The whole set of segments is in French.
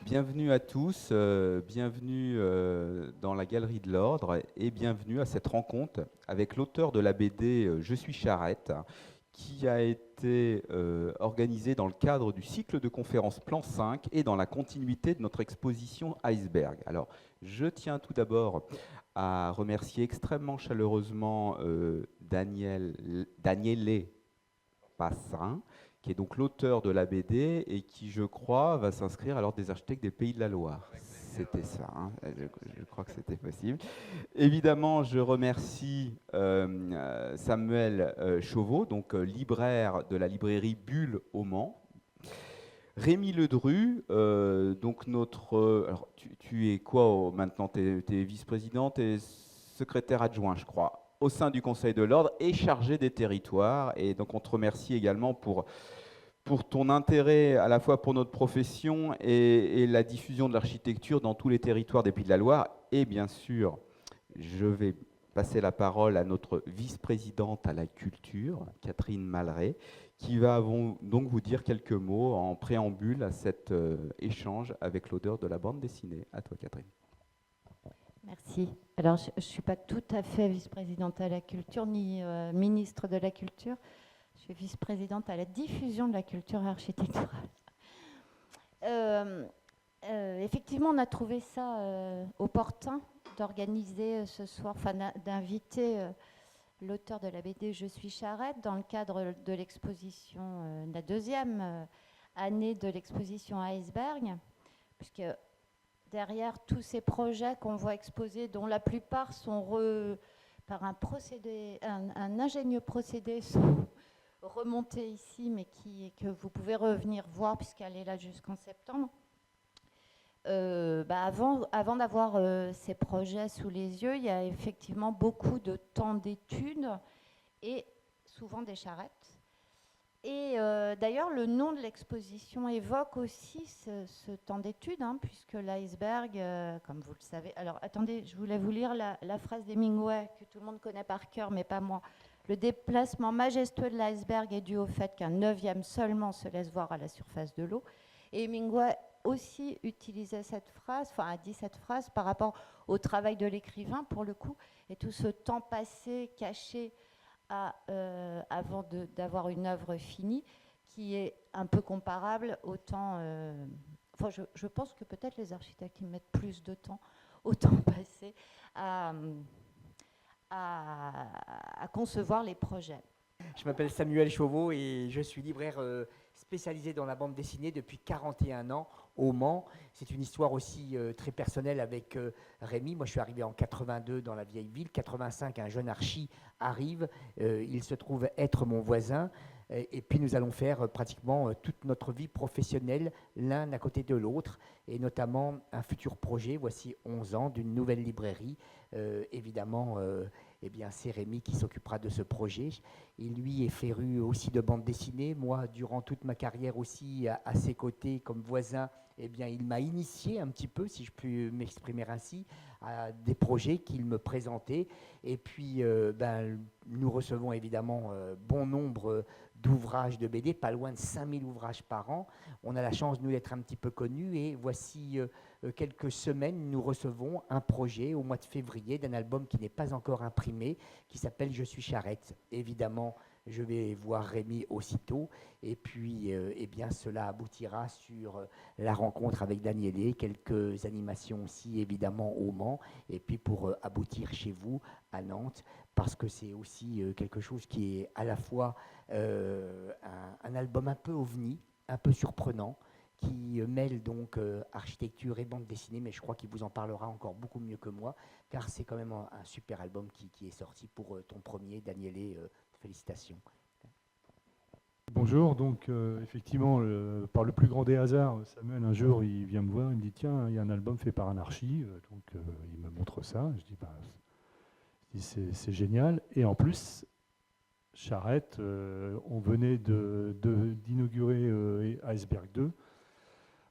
Bienvenue à tous, bienvenue dans la Galerie de l'Ordre et bienvenue à cette rencontre avec l'auteur de la BD Je suis Charrette, qui a été organisée dans le cadre du cycle de conférences Plan 5 et dans la continuité de notre exposition Iceberg. Alors, je tiens tout d'abord à remercier extrêmement chaleureusement Daniele Passerin, qui est donc l'auteur de la BD et qui, je crois, va s'inscrire à l'Ordre des architectes des Pays de la Loire. C'était ça, hein, je crois que c'était possible. Évidemment, je remercie Samuel Chauveau, donc libraire de la librairie Bulle au Mans. Rémi Ledru, donc notre... alors, tu es quoi maintenant? Tu es vice-président, tu es secrétaire adjoint, je crois, au sein du Conseil de l'Ordre et chargé des territoires. Et donc, on te remercie également pour ton intérêt à la fois pour notre profession et la diffusion de l'architecture dans tous les territoires des Pays de la Loire. Et bien sûr, je vais passer la parole à notre vice-présidente à la culture, Catherine Malray, qui va donc vous dire quelques mots en préambule à cet échange avec l'auteur de la bande dessinée. À toi, Catherine. Merci. Alors, je ne suis pas tout à fait vice-présidente à la culture, ni ministre de la culture. Je suis vice-présidente à la diffusion de la culture architecturale. Effectivement, on a trouvé ça opportun d'organiser ce soir, enfin d'inviter l'auteur de la BD Je suis Charrette dans le cadre de l'exposition, la deuxième année de l'exposition Iceberg, puisque derrière tous ces projets qu'on voit exposés, dont la plupart sont par un procédé, un ingénieux procédé, sont remontés ici, mais que vous pouvez revenir voir puisqu'elle est là jusqu'en septembre. Avant d'avoir ces projets sous les yeux, il y a effectivement beaucoup de temps d'études et souvent des charrettes. Et d'ailleurs, le nom de l'exposition évoque aussi ce temps d'études, hein, puisque l'iceberg, comme vous le savez... Alors, attendez, je voulais vous lire la phrase d'Hemingway, que tout le monde connaît par cœur, mais pas moi. Le déplacement majestueux de l'iceberg est dû au fait qu'un neuvième seulement se laisse voir à la surface de l'eau. Et Hemingway aussi utilisait cette phrase, enfin a dit cette phrase par rapport au travail de l'écrivain, pour le coup, et tout ce temps passé, caché, avant d'avoir une œuvre finie, qui est un peu comparable au temps... Enfin, je pense que peut-être les architectes y mettent plus de temps au temps passé à concevoir les projets. Je m'appelle Samuel Chauveau et je suis libraire spécialisé dans la bande dessinée depuis 41 ans au Mans. C'est une histoire aussi très personnelle avec Rémi. Moi, je suis arrivé en 82 dans la vieille ville. 85, un jeune archi arrive. Il se trouve être mon voisin. Et puis, nous allons faire pratiquement toute notre vie professionnelle l'un à côté de l'autre. Et notamment un futur projet, voici 11 ans, d'une nouvelle librairie. Évidemment, eh bien, c'est Rémi qui s'occupera de ce projet. Il, lui, est féru aussi de bande dessinée. Moi, durant toute ma carrière aussi, à ses côtés, comme voisin, eh bien, il m'a initié un petit peu, si je puis m'exprimer ainsi, à des projets qu'il me présentait. Et puis, nous recevons évidemment bon nombre d'ouvrages de BD, pas loin de 5000 ouvrages par an. On a la chance, nous, d'être un petit peu connus. Et voici quelques semaines, nous recevons un projet au mois de février d'un album qui n'est pas encore imprimé, qui s'appelle Je suis Charrette. Évidemment, je vais voir Rémi aussitôt. Et puis, eh bien, cela aboutira sur la rencontre avec Daniele, quelques animations aussi, évidemment, au Mans. Et puis, pour aboutir chez vous, à Nantes, parce que c'est aussi quelque chose qui est à la fois un album un peu ovni, un peu surprenant, qui mêle donc architecture et bande dessinée, mais je crois qu'il vous en parlera encore beaucoup mieux que moi, car c'est quand même un super album qui est sorti pour ton premier, Daniele. Félicitations. Bonjour, donc effectivement, par le plus grand des hasards, Samuel, un jour, il vient me voir, il me dit, tiens, il y a un album fait par un archi, donc il me montre ça, je dis, c'est génial, et en plus, Charrette, on venait d'inaugurer Iceberg 2,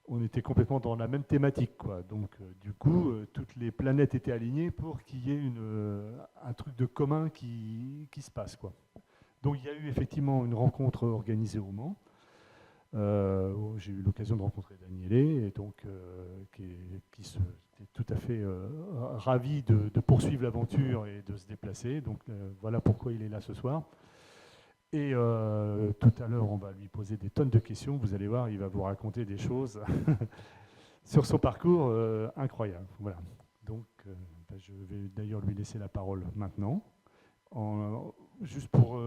on était complètement dans la même thématique, quoi. Donc du coup, toutes les planètes étaient alignées pour qu'il y ait un truc de commun qui se passe, quoi. Donc il y a eu effectivement une rencontre organisée au Mans. J'ai eu l'occasion de rencontrer Daniele, et donc qui est tout à fait ravi de poursuivre l'aventure et de se déplacer. Donc voilà pourquoi il est là ce soir. Et tout à l'heure, on va lui poser des tonnes de questions. Vous allez voir, il va vous raconter des choses sur son parcours incroyable. Voilà. Donc, je vais d'ailleurs lui laisser la parole maintenant. Juste pour,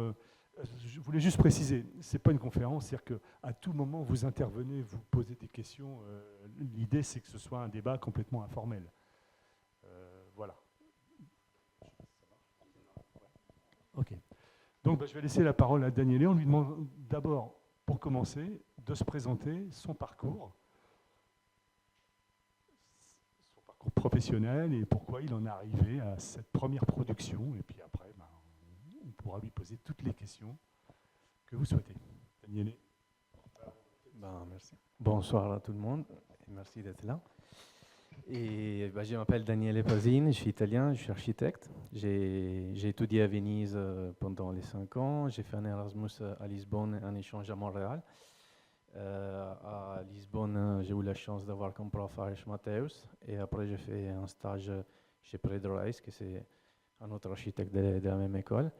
je voulais juste préciser, ce n'est pas une conférence, c'est-à-dire qu'à tout moment, vous intervenez, vous posez des questions. L'idée, c'est que ce soit un débat complètement informel. Voilà. OK. Donc, je vais laisser la parole à Daniele. On lui demande d'abord, pour commencer, de se présenter son parcours professionnel et pourquoi il en est arrivé à cette première production. Et puis après, on pourra lui poser toutes les questions que vous souhaitez. Daniele. Merci. Bonsoir à tout le monde et merci d'être là. Et, je m'appelle Daniele Pasini, je suis italien, je suis architecte. J'ai étudié à Venise pendant les 5 ans. J'ai fait un Erasmus à Lisbonne, un échange à Montréal. À Lisbonne, j'ai eu la chance d'avoir comme prof Ares Mateus. Et après, j'ai fait un stage chez Pedro Reis, qui c'est un autre architecte de la même école.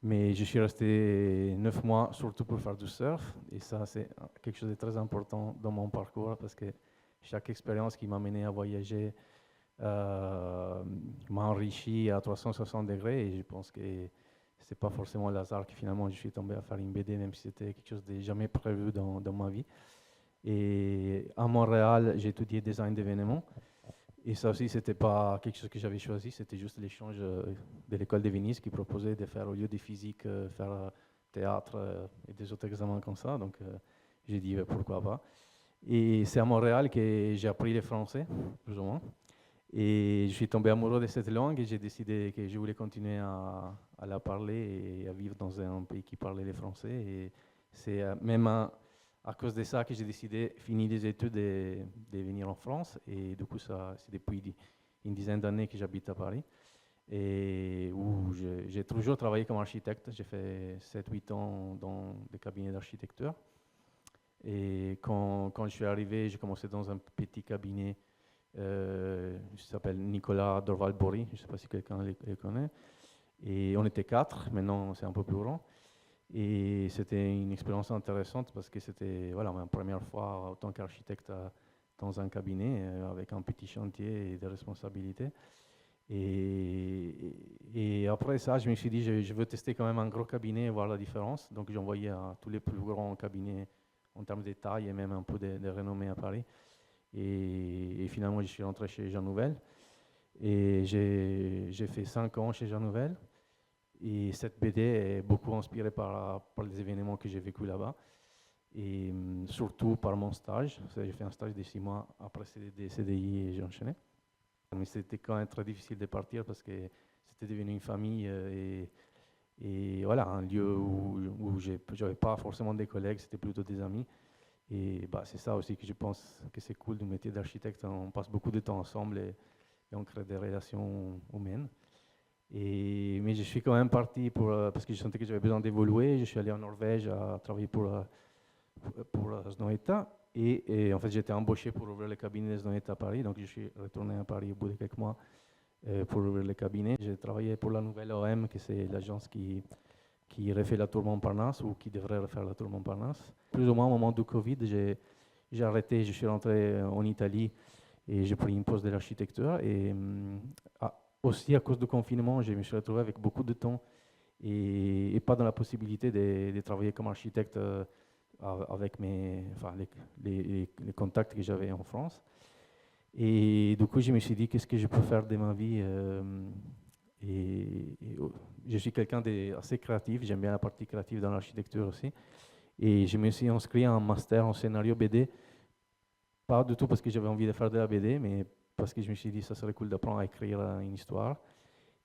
Mais je suis resté 9 mois, surtout pour faire du surf. Et ça, c'est quelque chose de très important dans mon parcours, parce que chaque expérience qui m'a mené à voyager m'a enrichi à 360 degrés. Et je pense que ce n'est pas forcément le hasard que finalement je suis tombé à faire une BD, même si c'était quelque chose de jamais prévu dans ma vie. Et à Montréal, j'ai étudié design d'événements. Et ça aussi, ce n'était pas quelque chose que j'avais choisi, c'était juste l'échange de l'école de Venise qui proposait de faire, au lieu de physique, faire théâtre et des autres examens comme ça. Donc j'ai dit pourquoi pas. Et c'est à Montréal que j'ai appris le français, plus ou moins. Et je suis tombé amoureux de cette langue et j'ai décidé que je voulais continuer à la parler et à vivre dans un pays qui parlait le français. Et c'est même à cause de ça que j'ai décidé de finir les études et de venir en France. Et du coup, c'est depuis une dizaine d'années que j'habite à Paris. Et où j'ai toujours travaillé comme architecte. J'ai fait 7-8 ans dans des cabinets d'architecture. Et quand je suis arrivé, j'ai commencé dans un petit cabinet qui s'appelle Nicolas Dorval-Bory. Je ne sais pas si quelqu'un les connaît. Et on était 4, maintenant c'est un peu plus grand. Et c'était une expérience intéressante parce que c'était ma première fois en tant qu'architecte dans un cabinet avec un petit chantier et des responsabilités. Et après ça, je me suis dit, je veux tester quand même un gros cabinet et voir la différence. Donc j'ai envoyé à tous les plus grands cabinets en termes de taille et même un peu de renommée à Paris. Et finalement, je suis rentré chez Jean Nouvel. Et j'ai fait 5 ans chez Jean Nouvel. Et cette BD est beaucoup inspirée par les événements que j'ai vécu là-bas. Et surtout par mon stage. J'ai fait un stage de 6 mois après CDI et j'ai enchaîné. Mais c'était quand même très difficile de partir parce que c'était devenu une famille et voilà, un lieu où je n'avais pas forcément des collègues, c'était plutôt des amis. Et c'est ça aussi que je pense que c'est cool du métier d'architecte. On passe beaucoup de temps ensemble et on crée des relations humaines. Mais je suis quand même parti parce que je sentais que j'avais besoin d'évoluer. Je suis allé en Norvège à travailler pour Snohetta. Et en fait, j'ai été embauché pour ouvrir le cabinet de Snohetta à Paris. Donc, je suis retourné à Paris au bout de quelques mois pour ouvrir le cabinet. J'ai travaillé pour la nouvelle OM, qui c'est l'agence qui refait la Tour Montparnasse ou qui devrait refaire la Tour Montparnasse. Plus ou moins au moment du Covid, j'ai arrêté, je suis rentré en Italie et j'ai pris une pause de l'architecture. Et aussi à cause du confinement, je me suis retrouvé avec beaucoup de temps et pas dans la possibilité de travailler comme architecte avec les contacts que j'avais en France. Et du coup, je me suis dit, qu'est-ce que je peux faire de ma vie et je suis quelqu'un d'assez créatif, j'aime bien la partie créative dans l'architecture aussi. Et je me suis inscrit à un master en scénario BD, pas du tout parce que j'avais envie de faire de la BD, mais parce que je me suis dit, ça serait cool d'apprendre à écrire une histoire.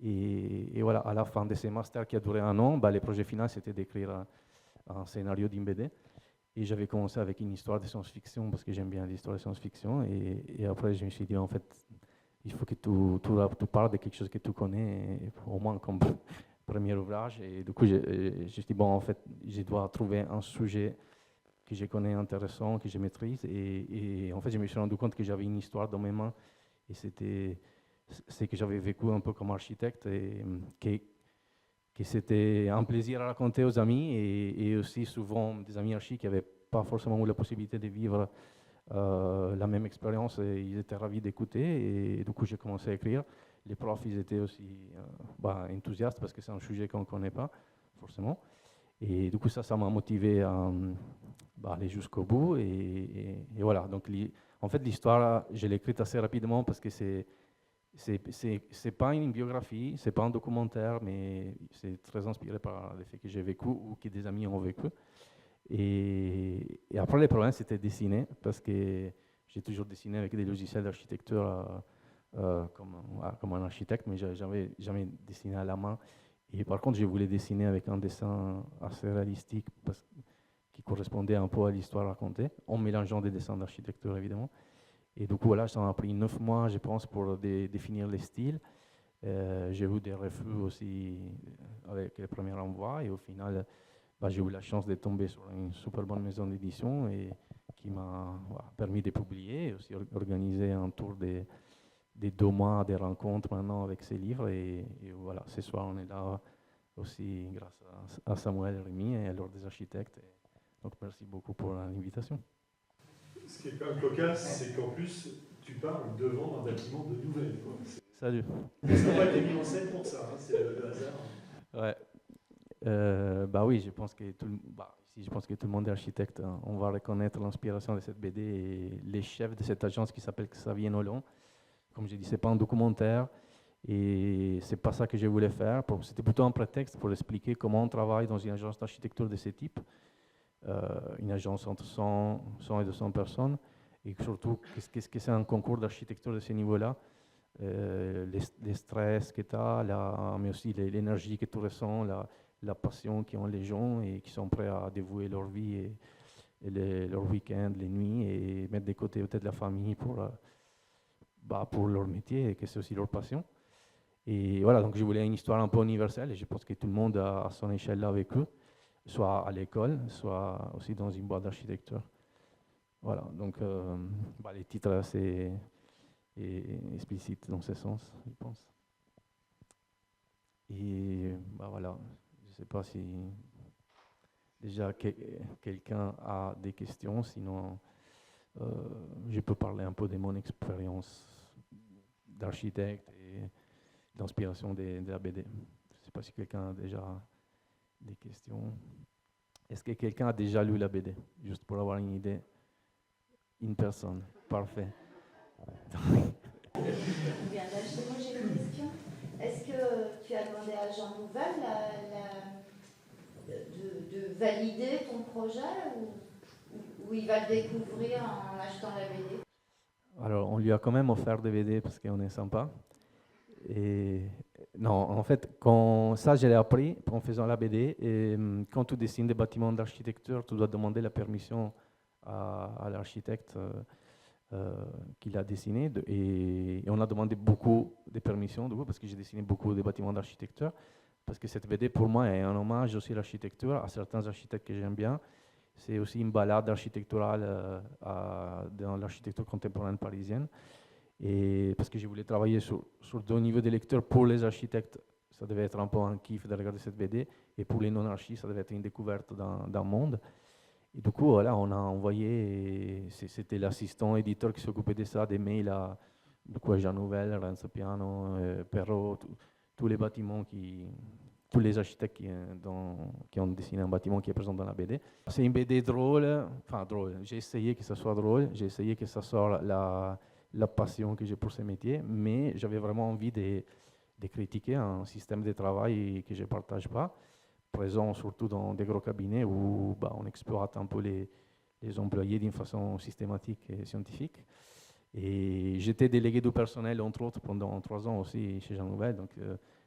Et voilà, à la fin de ce master qui a duré 1 an, le projet final, c'était d'écrire un scénario d'une BD. Et j'avais commencé avec une histoire de science-fiction, parce que j'aime bien l'histoire de science-fiction. Et après, je me suis dit, en fait, il faut que tu parles de quelque chose que tu connais, au moins comme premier ouvrage. Et du coup, je me suis dit, en fait, je dois trouver un sujet que je connais intéressant, que je maîtrise. Et en fait, je me suis rendu compte que j'avais une histoire dans mes mains. Et c'est que j'avais vécu un peu comme architecte et que c'était un plaisir à raconter aux amis et aussi souvent des amis archi qui n'avaient pas forcément eu la possibilité de vivre la même expérience et ils étaient ravis d'écouter et du coup j'ai commencé à écrire. Les profs ils étaient aussi enthousiastes parce que c'est un sujet qu'on ne connaît pas forcément et du coup ça m'a motivé à aller jusqu'au bout et voilà. Donc en fait l'histoire je l'ai écrite assez rapidement parce que c'est pas une biographie, c'est pas un documentaire, mais c'est très inspiré par les faits que j'ai vécu ou que des amis ont vécu. Et après, le problème, c'était dessiner, parce que j'ai toujours dessiné avec des logiciels d'architecture comme un architecte, mais je n'avais jamais dessiné à la main. Et par contre, je voulais dessiner avec un dessin assez réalistique, qui correspondait un peu à l'histoire racontée, en mélangeant des dessins d'architecture, évidemment. Et du coup, voilà, ça m'a pris 9 mois, je pense, pour définir les styles. J'ai eu des refus aussi avec les premiers envois. Et au final, j'ai eu la chance de tomber sur une super bonne maison d'édition et qui m'a permis de publier et aussi organiser un tour des 2 mois, des rencontres maintenant avec ces livres. Et voilà, ce soir, on est là aussi grâce à Samuel et Rémi et à l'Ordre des architectes. Et donc, merci beaucoup pour l'invitation. Ce qui est quand même cocasse, c'est qu'en plus, tu parles devant un bâtiment de nouvelles. Salut. Ça n'a pas été mis en scène pour ça, hein, c'est le hasard. Ouais. Oui, je pense que ici, je pense que tout le monde est architecte. Hein. On va reconnaître l'inspiration de cette BD et les chefs de cette agence qui s'appelle Xavier Nolan. Comme j'ai dit, c'est pas un documentaire et c'est pas ça que je voulais faire. C'était plutôt un prétexte pour expliquer comment on travaille dans une agence d'architecture de ce type. Une agence entre 100 et 200 personnes, et surtout, qu'est-ce que c'est un concours d'architecture de ce niveau-là, les stress que tu as, mais aussi l'énergie que tu ressens, la passion qu'ont les gens et qui sont prêts à dévouer leur vie et leur week-end, les nuits, et mettre de côté peut-être la famille pour leur métier et que c'est aussi leur passion. Et voilà, donc je voulais une histoire un peu universelle et je pense que tout le monde a à son échelle là avec eux, soit à l'école, soit aussi dans une boîte d'architecture. Voilà, donc les titres assez explicites dans ce sens, je pense. Et voilà, je ne sais pas si déjà quelqu'un a des questions, sinon je peux parler un peu de mon expérience d'architecte et d'inspiration de la BD. Je ne sais pas si quelqu'un a déjà des questions. Est-ce que quelqu'un a déjà lu la BD? Juste pour avoir une idée. Une personne. Parfait. Bien, là, justement, j'ai une question. Est-ce que tu as demandé à Jean Nouvel de valider ton projet ou il va le découvrir en achetant la BD? Alors, on lui a quand même offert des BD parce qu'on est sympa. Et non, en fait, ça, je l'ai appris en faisant la BD. Et quand tu dessines des bâtiments d'architecture, tu dois demander la permission à l'architecte qui l'a dessiné. Et on a demandé beaucoup de permissions, parce que j'ai dessiné beaucoup de bâtiments d'architecture. Parce que cette BD, pour moi, est un hommage aussi à l'architecture, à certains architectes que j'aime bien. C'est aussi une balade architecturale dans l'architecture contemporaine parisienne. Et parce que je voulais travailler sur 2 niveaux de lecture. Pour les architectes, ça devait être un peu un kiff de regarder cette BD. Et pour les non-archis, ça devait être une découverte d'un monde. Et du coup, voilà, on a envoyé, c'était l'assistant éditeur qui s'occupait de ça, des mails à Jean Nouvel, Renzo Piano, Perrault, tous les bâtiments tous les architectes qui ont dessiné un bâtiment qui est présent dans la BD. C'est une BD drôle, enfin drôle, j'ai essayé que ça soit drôle, j'ai essayé que ça soit la passion que j'ai pour ce métier, mais j'avais vraiment envie de critiquer un système de travail que je ne partage pas, présent surtout dans des gros cabinets où on exploite un peu les employés d'une façon systématique et scientifique. Et j'étais délégué du personnel, entre autres, pendant 3 ans aussi chez Jean Nouvel, donc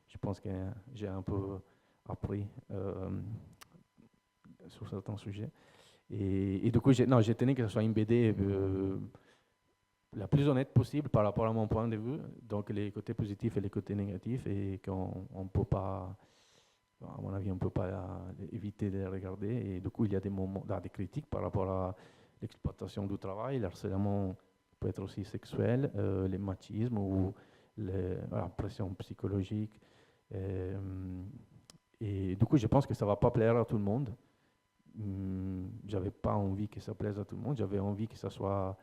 je pense que j'ai un peu appris sur certains sujets. Et du coup, j'ai tenu que ce soit une BD la plus honnête possible par rapport à mon point de vue, donc les côtés positifs et les côtés négatifs, et qu'on ne peut pas à mon avis, on ne peut pas éviter de les regarder. Et du coup, il y a des moments, des critiques par rapport à l'exploitation du travail, le harcèlement peut être aussi sexuel, les machismes ou la pression psychologique. Et du coup, je pense que ça ne va pas plaire à tout le monde. J'avais pas envie que ça plaise à tout le monde. J'avais envie que ça soit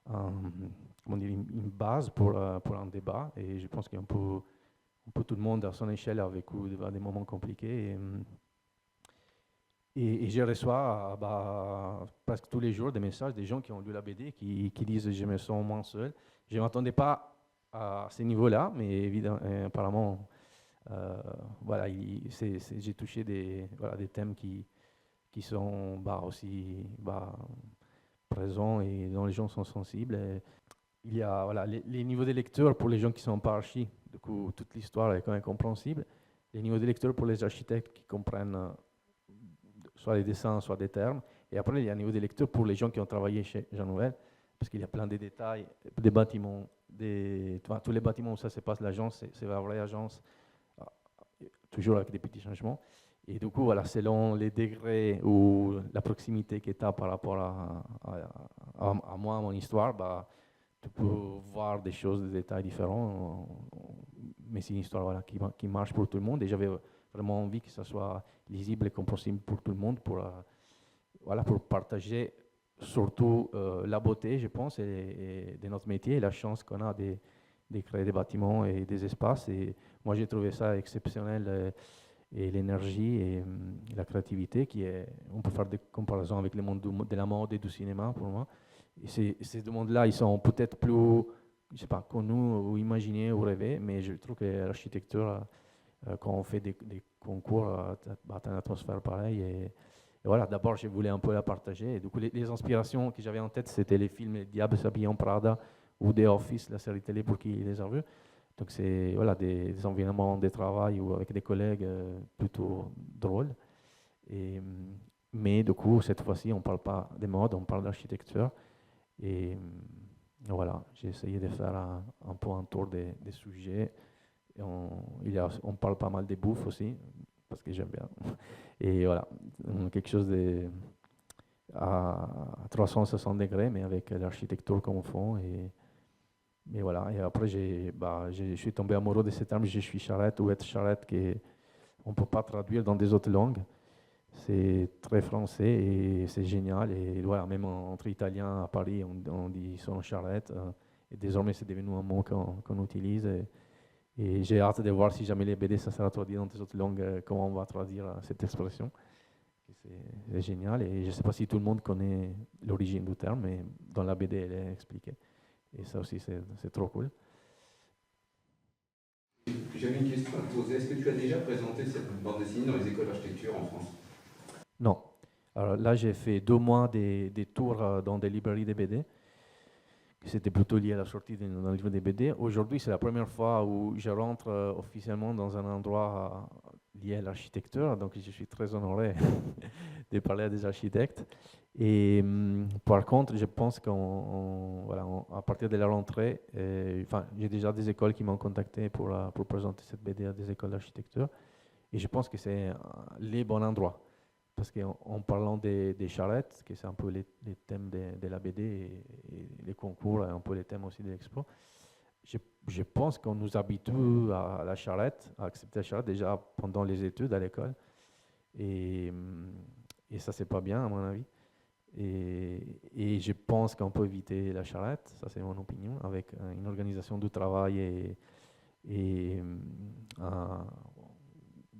comment dire, une base pour un débat. Et je pense qu'un peu, tout le monde à son échelle a vécu des moments compliqués. Et je reçois presque tous les jours des messages des gens qui ont lu la BD qui disent je me sens moins seul. Je ne m'attendais pas à ce niveau-là, mais évidemment, apparemment, voilà, j'ai touché des thèmes qui sont aussi présents et dont les gens sont sensibles. Et il y a les niveaux des lecteurs pour les gens qui ne sont pas archi, du coup toute l'histoire est quand même compréhensible. Les niveaux des lecteurs pour les architectes qui comprennent soit les dessins, soit des termes. Et après, il y a un niveau des lecteurs pour les gens qui ont travaillé chez Jean Nouvel, parce qu'il y a plein de détails, des bâtiments, tous les bâtiments où ça se passe, l'agence, c'est la vraie agence, toujours avec des petits changements. Et du coup, voilà, selon les degrés ou la proximité que tu as par rapport à moi, à mon histoire, tu peux voir des choses, des détails différents. Mais c'est une histoire qui marche pour tout le monde. Et j'avais vraiment envie que ça soit lisible et compréhensible pour tout le monde, pour partager surtout la beauté, je pense, et de notre métier et la chance qu'on a de créer des bâtiments et des espaces. Et moi, j'ai trouvé ça exceptionnel. Et l'énergie et la créativité, on peut faire des comparaisons avec le monde de la mode et du cinéma pour moi. Et ces deux mondes-là, ils sont peut-être plus, je sais pas, connus ou imaginés ou rêvés, mais je trouve que l'architecture, quand on fait des concours, t'as une atmosphère pareille. Et voilà, d'abord, je voulais un peu la partager. Et du coup, les inspirations que j'avais en tête, c'était les films Les Diables s'habillent en Prada ou The Office, la série télé pour qui les a vus. Donc c'est des environnements de travail ou avec des collègues plutôt drôles. Mais du coup, cette fois-ci, on ne parle pas des modes, on parle d'architecture. Et voilà, j'ai essayé de faire un peu un tour des sujets. Et on parle pas mal des bouffes aussi, parce que j'aime bien. Et voilà, quelque chose à 360 degrés, mais avec l'architecture comme fond. Mais voilà, et après, je suis tombé amoureux de ce terme, je suis charrette ou être charrette, qu'on ne peut pas traduire dans des autres langues. C'est très français et c'est génial. Et voilà, même entre Italiens à Paris, on dit sono charrette. Et désormais, c'est devenu un mot qu'on utilise. Et j'ai hâte de voir si jamais les BD, ça sera traduit dans des autres langues, comment on va traduire cette expression. C'est génial. Et je ne sais pas si tout le monde connaît l'origine du terme, mais dans la BD, elle est expliquée. Et ça aussi, c'est trop cool. J'avais une question à te poser. Est-ce que tu as déjà présenté cette bande dessinée dans les écoles d'architecture en France? Non. Alors là, j'ai fait 2 mois des tours dans des librairies de BD. C'était plutôt lié à la sortie d'un livre de BD. Aujourd'hui, c'est la première fois où je rentre officiellement dans un endroit lié à l'architecture. Donc, je suis très honoré de parler à des architectes. Et par contre, je pense qu'à partir de la rentrée, j'ai déjà des écoles qui m'ont contacté pour présenter cette BD à des écoles d'architecture. Et je pense que c'est les bons endroits. Parce qu'en parlant des charrettes, que c'est un peu les thèmes de la BD et les concours, et un peu les thèmes aussi de l'expo, je pense qu'on nous habitue à la charrette, à accepter la charrette déjà pendant les études à l'école. Et ça, c'est pas bien à mon avis. Et je pense qu'on peut éviter la charrette, ça c'est mon opinion, avec une organisation du travail et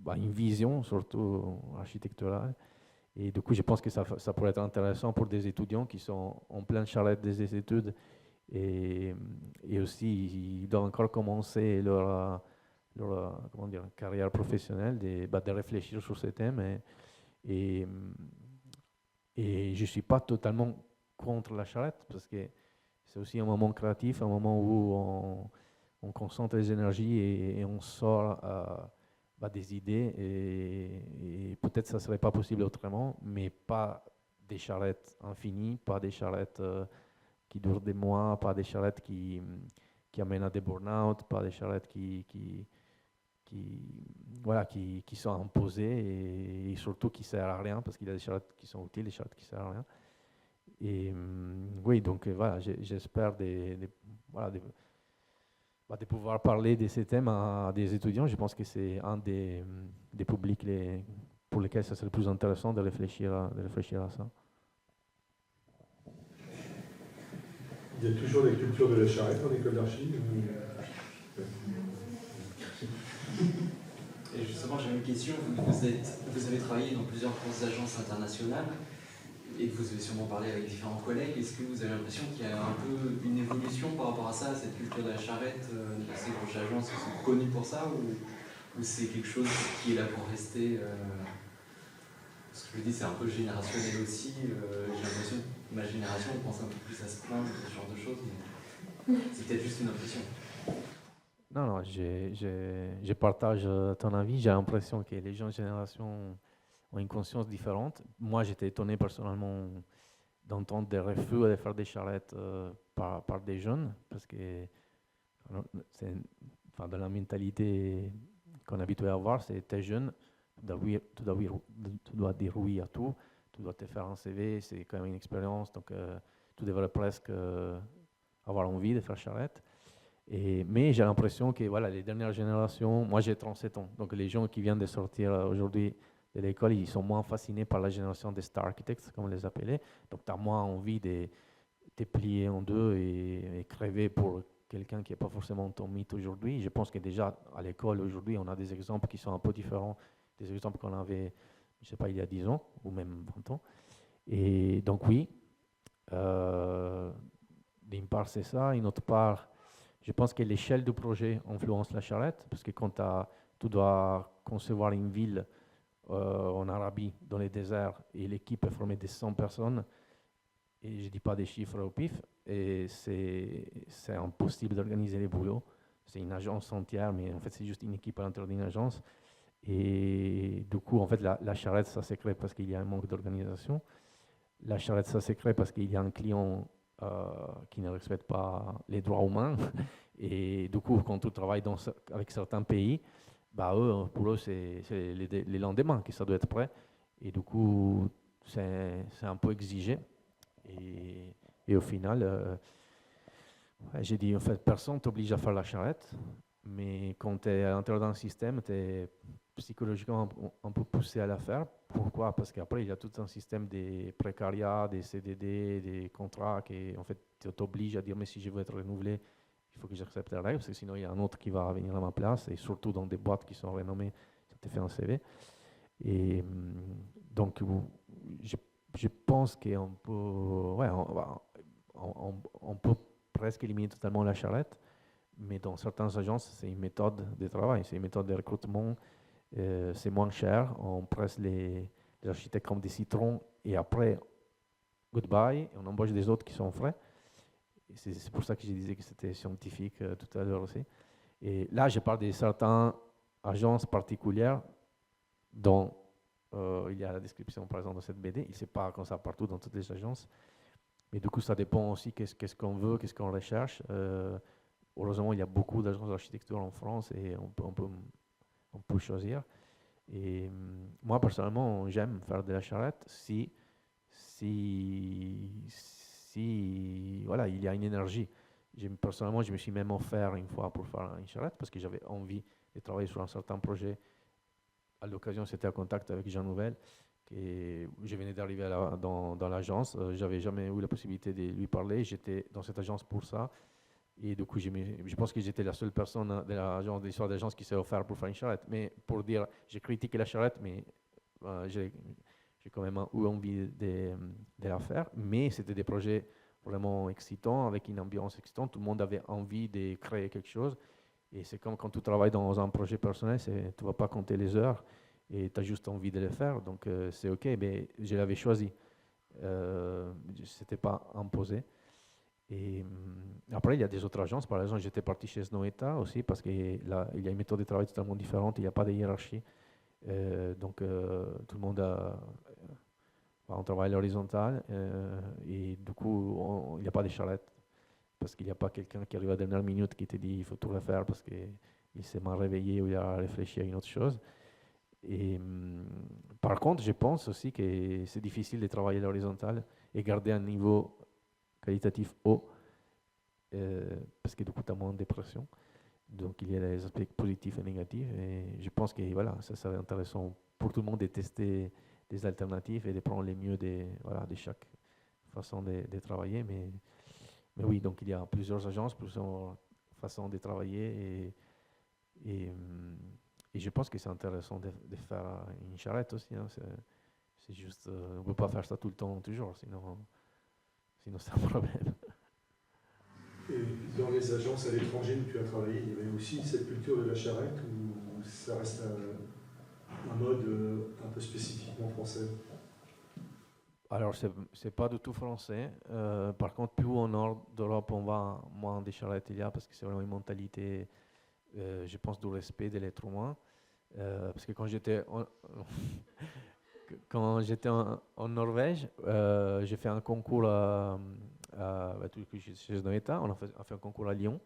une vision surtout architecturale. Et du coup, je pense que ça pourrait être intéressant pour des étudiants qui sont en pleine charrette des études et aussi ils doivent encore commencer leur carrière professionnelle, de réfléchir sur ces thèmes. Et je ne suis pas totalement contre la charrette parce que c'est aussi un moment créatif, un moment où on concentre les énergies et on sort des idées. Et peut-être ça ne serait pas possible autrement, mais pas des charrettes infinies, pas des charrettes qui durent des mois, pas des charrettes qui amènent à des burn-out, pas des charrettes qui qui sont imposés et surtout qui ne servent à rien parce qu'il y a des charrettes qui sont utiles, des charrettes qui ne servent à rien. Et oui, donc voilà, j'espère de pouvoir parler de ces thèmes à des étudiants. Je pense que c'est un des publics pour lesquels ça serait le plus intéressant de réfléchir à ça. Il y a toujours la culture de la charrette en école d'archi. Et justement, j'avais une question. Vous avez travaillé dans plusieurs grosses agences internationales et vous avez sûrement parlé avec différents collègues. Est-ce que vous avez l'impression qu'il y a un peu une évolution par rapport à ça, cette culture de la charrette, ces grosses agences qui sont connues pour ça, ou c'est quelque chose qui est là pour rester Ce que je dis, c'est un peu générationnel aussi. J'ai l'impression que ma génération, on pense un peu plus à se plaindre de ce genre de choses, mais c'est peut-être juste une impression. Non, je partage ton avis. J'ai l'impression que les jeunes générations ont une conscience différente. Moi, j'étais étonné personnellement d'entendre des refus de faire des charrettes par des jeunes, parce que dans la mentalité qu'on est habitué à avoir, c'est t'es jeune, tu dois dire oui à tout, tu dois te faire un CV, c'est quand même une expérience, donc tu devrais presque avoir envie de faire charrette. Mais j'ai l'impression que voilà, les dernières générations, moi j'ai 37 ans, donc les gens qui viennent de sortir aujourd'hui de l'école, ils sont moins fascinés par la génération des star architects, comme on les appelait, donc tu as moins envie de te plier en deux et crever pour quelqu'un qui n'est pas forcément ton mythe aujourd'hui. Je pense que déjà à l'école aujourd'hui, on a des exemples qui sont un peu différents des exemples qu'on avait, je ne sais pas, il y a 10 ans ou même 20 ans. Et donc oui, d'une part c'est ça, une autre part, je pense que l'échelle du projet influence la charrette, parce que quand tu dois concevoir une ville en Arabie, dans les déserts, et l'équipe est formée de 100 personnes, et je ne dis pas des chiffres au pif, et c'est impossible d'organiser les boulots. C'est une agence entière, mais en fait c'est juste une équipe à l'intérieur d'une agence. Et du coup, en fait, la charrette, ça s'est créé parce qu'il y a un manque d'organisation. La charrette, ça s'est créé parce qu'il y a un client qui ne respecte pas les droits humains. Et du coup, quand tu travailles avec certains pays, pour eux, c'est les lendemains que ça doit être prêt. Et du coup, c'est un peu exigé. Et au final, j'ai dit, en fait, personne ne t'oblige à faire la charrette. Mais quand tu es à l'intérieur d'un système, tu es psychologiquement un peu poussé à la faire. Pourquoi? Parce qu'après, il y a tout un système des précariats, des CDD, des contrats qui, en fait, t'obligent à dire, mais si je veux être renouvelé, il faut que j'accepte la règle, parce que sinon, il y a un autre qui va venir à ma place, et surtout dans des boîtes qui sont renommées, ça te fait un CV. Et donc, je pense qu'on peut, ouais, on peut presque éliminer totalement la charrette, mais dans certaines agences, c'est une méthode de travail, c'est une méthode de recrutement. C'est moins cher, on presse les architectes comme des citrons et après, goodbye, et on embauche des autres qui sont frais. C'est pour ça que je disais que c'était scientifique tout à l'heure aussi. Et là, je parle de certaines agences particulières dont il y a la description par exemple de cette BD. Il ne sait pas comme ça partout dans toutes les agences. Mais du coup, ça dépend aussi qu'est-ce qu'on veut, qu'est-ce qu'on recherche. Heureusement, il y a beaucoup d'agences d'architecture en France et on peut choisir. Et moi, personnellement, j'aime faire de la charrette si voilà, il y a une énergie. Personnellement, je me suis même offert une fois pour faire une charrette parce que j'avais envie de travailler sur un certain projet. À l'occasion, c'était en contact avec Jean Nouvel. Et je venais d'arriver dans l'agence. Je n'avais jamais eu la possibilité de lui parler. J'étais dans cette agence pour ça. Et du coup, je pense que j'étais la seule personne de l'histoire d'agence qui s'est offert pour faire une charrette. Mais pour dire, j'ai critiqué la charrette, mais j'ai quand même eu envie de la faire. Mais c'était des projets vraiment excitants, avec une ambiance excitante. Tout le monde avait envie de créer quelque chose. Et c'est comme quand tu travailles dans un projet personnel, tu ne vas pas compter les heures et tu as juste envie de le faire. Donc c'est OK, mais je l'avais choisi. C'était pas imposé. Et après, il y a des autres agences. Par exemple, j'étais parti chez Snoeta aussi parce qu'il y a une méthode de travail totalement différente. Il n'y a pas de hiérarchie. Donc, tout le monde on travaille à l'horizontale. Et du coup, il n'y a pas de charrette parce qu'il n'y a pas quelqu'un qui arrive à la dernière minute qui te dit il faut tout refaire parce qu'il il s'est mal réveillé ou il a réfléchi à une autre chose. Et par contre, je pense aussi que c'est difficile de travailler à l'horizontale et garder un niveau qualitatif haut, parce que du coup, tu as moins de pression. Donc, il y a des aspects positifs et négatifs. Et je pense que voilà, ça serait intéressant pour tout le monde de tester des alternatives et de prendre les mieux de chaque façon de travailler. Mais oui, donc il y a plusieurs agences, plusieurs façons de travailler. Et je pense que c'est intéressant de faire une charrette aussi. Hein. C'est juste, on ne peut pas faire ça tout le temps, toujours, sinon c'est un problème. Et dans les agences à l'étranger où tu as travaillé, il y avait aussi cette culture de la charrette ou ça reste un mode un peu spécifiquement français? Alors, c'est pas du tout français. Par contre, plus au nord d'Europe, on va, moins des charrettes il y a, parce que c'est vraiment une mentalité, je pense, du respect de l'être humain. Parce que quand j'étais en Norvège, j'ai fait un concours chez Noeta, on a fait un concours à Lyon.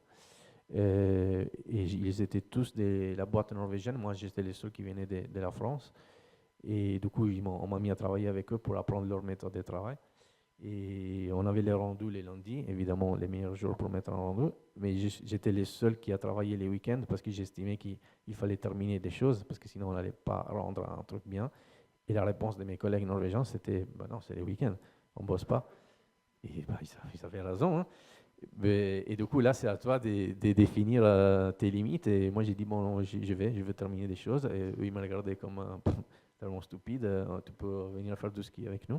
Et ils étaient tous de la boîte norvégienne. Moi, j'étais le seul qui venait de la France. Et du coup, on m'a mis à travailler avec eux pour apprendre leur méthode de travail. Et on avait les rendus les lundis, évidemment les meilleurs jours pour mettre un rendu. Mais j'étais le seul qui a travaillé les week-ends parce que j'estimais qu'il fallait terminer des choses parce que sinon on n'allait pas rendre un truc bien. Et la réponse de mes collègues norvégiens, c'était non, c'est les week-ends, on ne bosse pas. Et ils avaient raison. Hein. Et du coup, là, c'est à toi de définir tes limites. Et moi, j'ai dit, bon, non, je vais terminer des choses. Et eux, ils me regardaient comme tellement stupide. Tu peux venir faire du ski avec nous.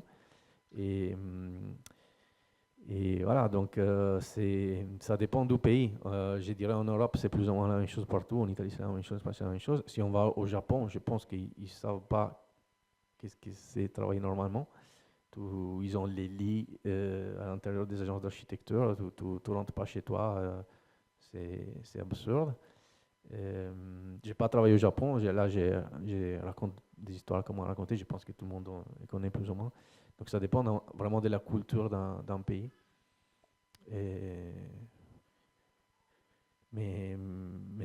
Et voilà, donc ça dépend du pays. Je dirais en Europe, c'est plus ou moins la même chose partout. En Italie, c'est la même chose, c'est la même chose. Si on va au Japon, je pense qu'ils ne savent pas qu'est-ce que c'est travailler normalement. Ils ont les lits à l'intérieur des agences d'architecture. Tu ne rentres pas chez toi. C'est absurde. Je n'ai pas travaillé au Japon. Là, j'ai raconté des histoires comme on a raconté. Je pense que tout le monde les connaît plus ou moins. Donc ça dépend vraiment de la culture d'un pays. Mais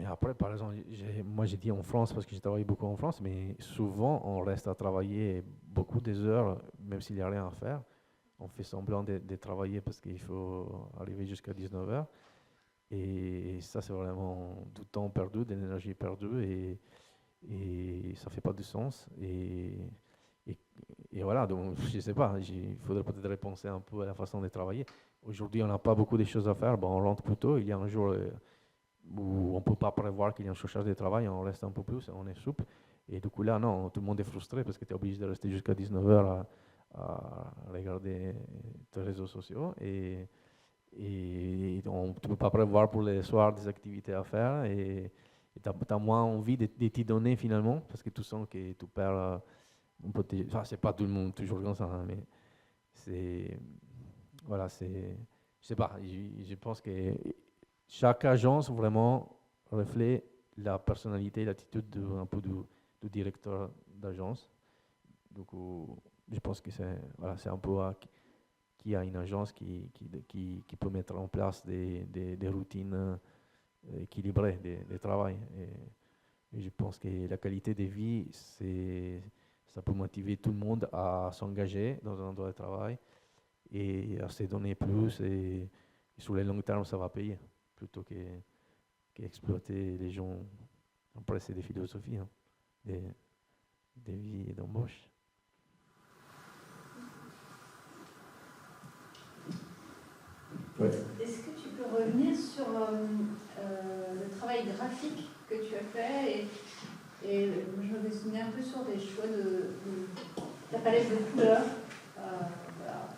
après, par exemple, moi j'ai dit en France parce que j'ai travaillé beaucoup en France, mais souvent on reste à travailler beaucoup des heures, même s'il n'y a rien à faire. On fait semblant de travailler parce qu'il faut arriver jusqu'à 19h. Et ça, c'est vraiment du temps perdu, de l'énergie perdue, et ça ne fait pas de sens. Et voilà, donc je ne sais pas, il faudrait peut-être repenser un peu à la façon de travailler. Aujourd'hui, on n'a pas beaucoup de choses à faire, bon, on rentre plus tôt, il y a un jour où on ne peut pas prévoir qu'il y a un surcharge de travail, on reste un peu plus, on est souple. Et du coup, là, non, tout le monde est frustré parce que tu es obligé de rester jusqu'à 19h à regarder tes réseaux sociaux. Et tu ne peux pas prévoir pour les soirs des activités à faire. Et tu as moins envie de t'y donner finalement parce que tu sens que tu perds un peu. Enfin, c'est pas tout le monde toujours comme ça, hein, mais c'est. Voilà, c'est. Je sais pas, je pense que chaque agence vraiment reflète la personnalité et l'attitude un peu du directeur d'agence. Du coup, je pense que c'est un peu qu'il y a une agence qui peut mettre en place des routines équilibrées de travail. Et je pense que la qualité de vie, ça peut motiver tout le monde à s'engager dans un endroit de travail et à se donner plus. Et sur le long terme, ça va payer plutôt qu'exploiter les gens. Après, c'est des philosophies, hein, des vies d'embauche. Ouais. Est-ce que tu peux revenir sur le travail graphique que tu as fait et je me souviens un peu sur des choix de ta palette de couleurs, voilà.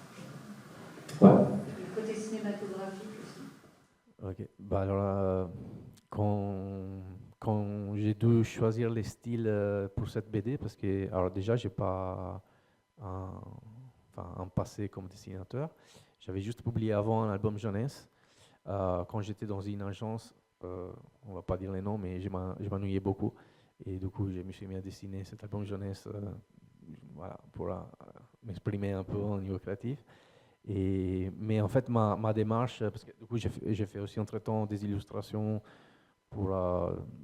Ouais. Le côté cinématographique aussi. Ok. Bah alors, quand j'ai dû choisir les styles pour cette BD, parce que alors déjà j'ai pas un passé comme dessinateur. J'avais juste publié avant un album jeunesse. Quand j'étais dans une agence, on va pas dire les noms, mais je m'ennuyais beaucoup. Et du coup, je me suis mis à dessiner cet album jeunesse voilà, pour m'exprimer un peu au niveau créatif. Mais en fait, ma démarche, parce que du coup, j'ai fait aussi entre-temps des illustrations pour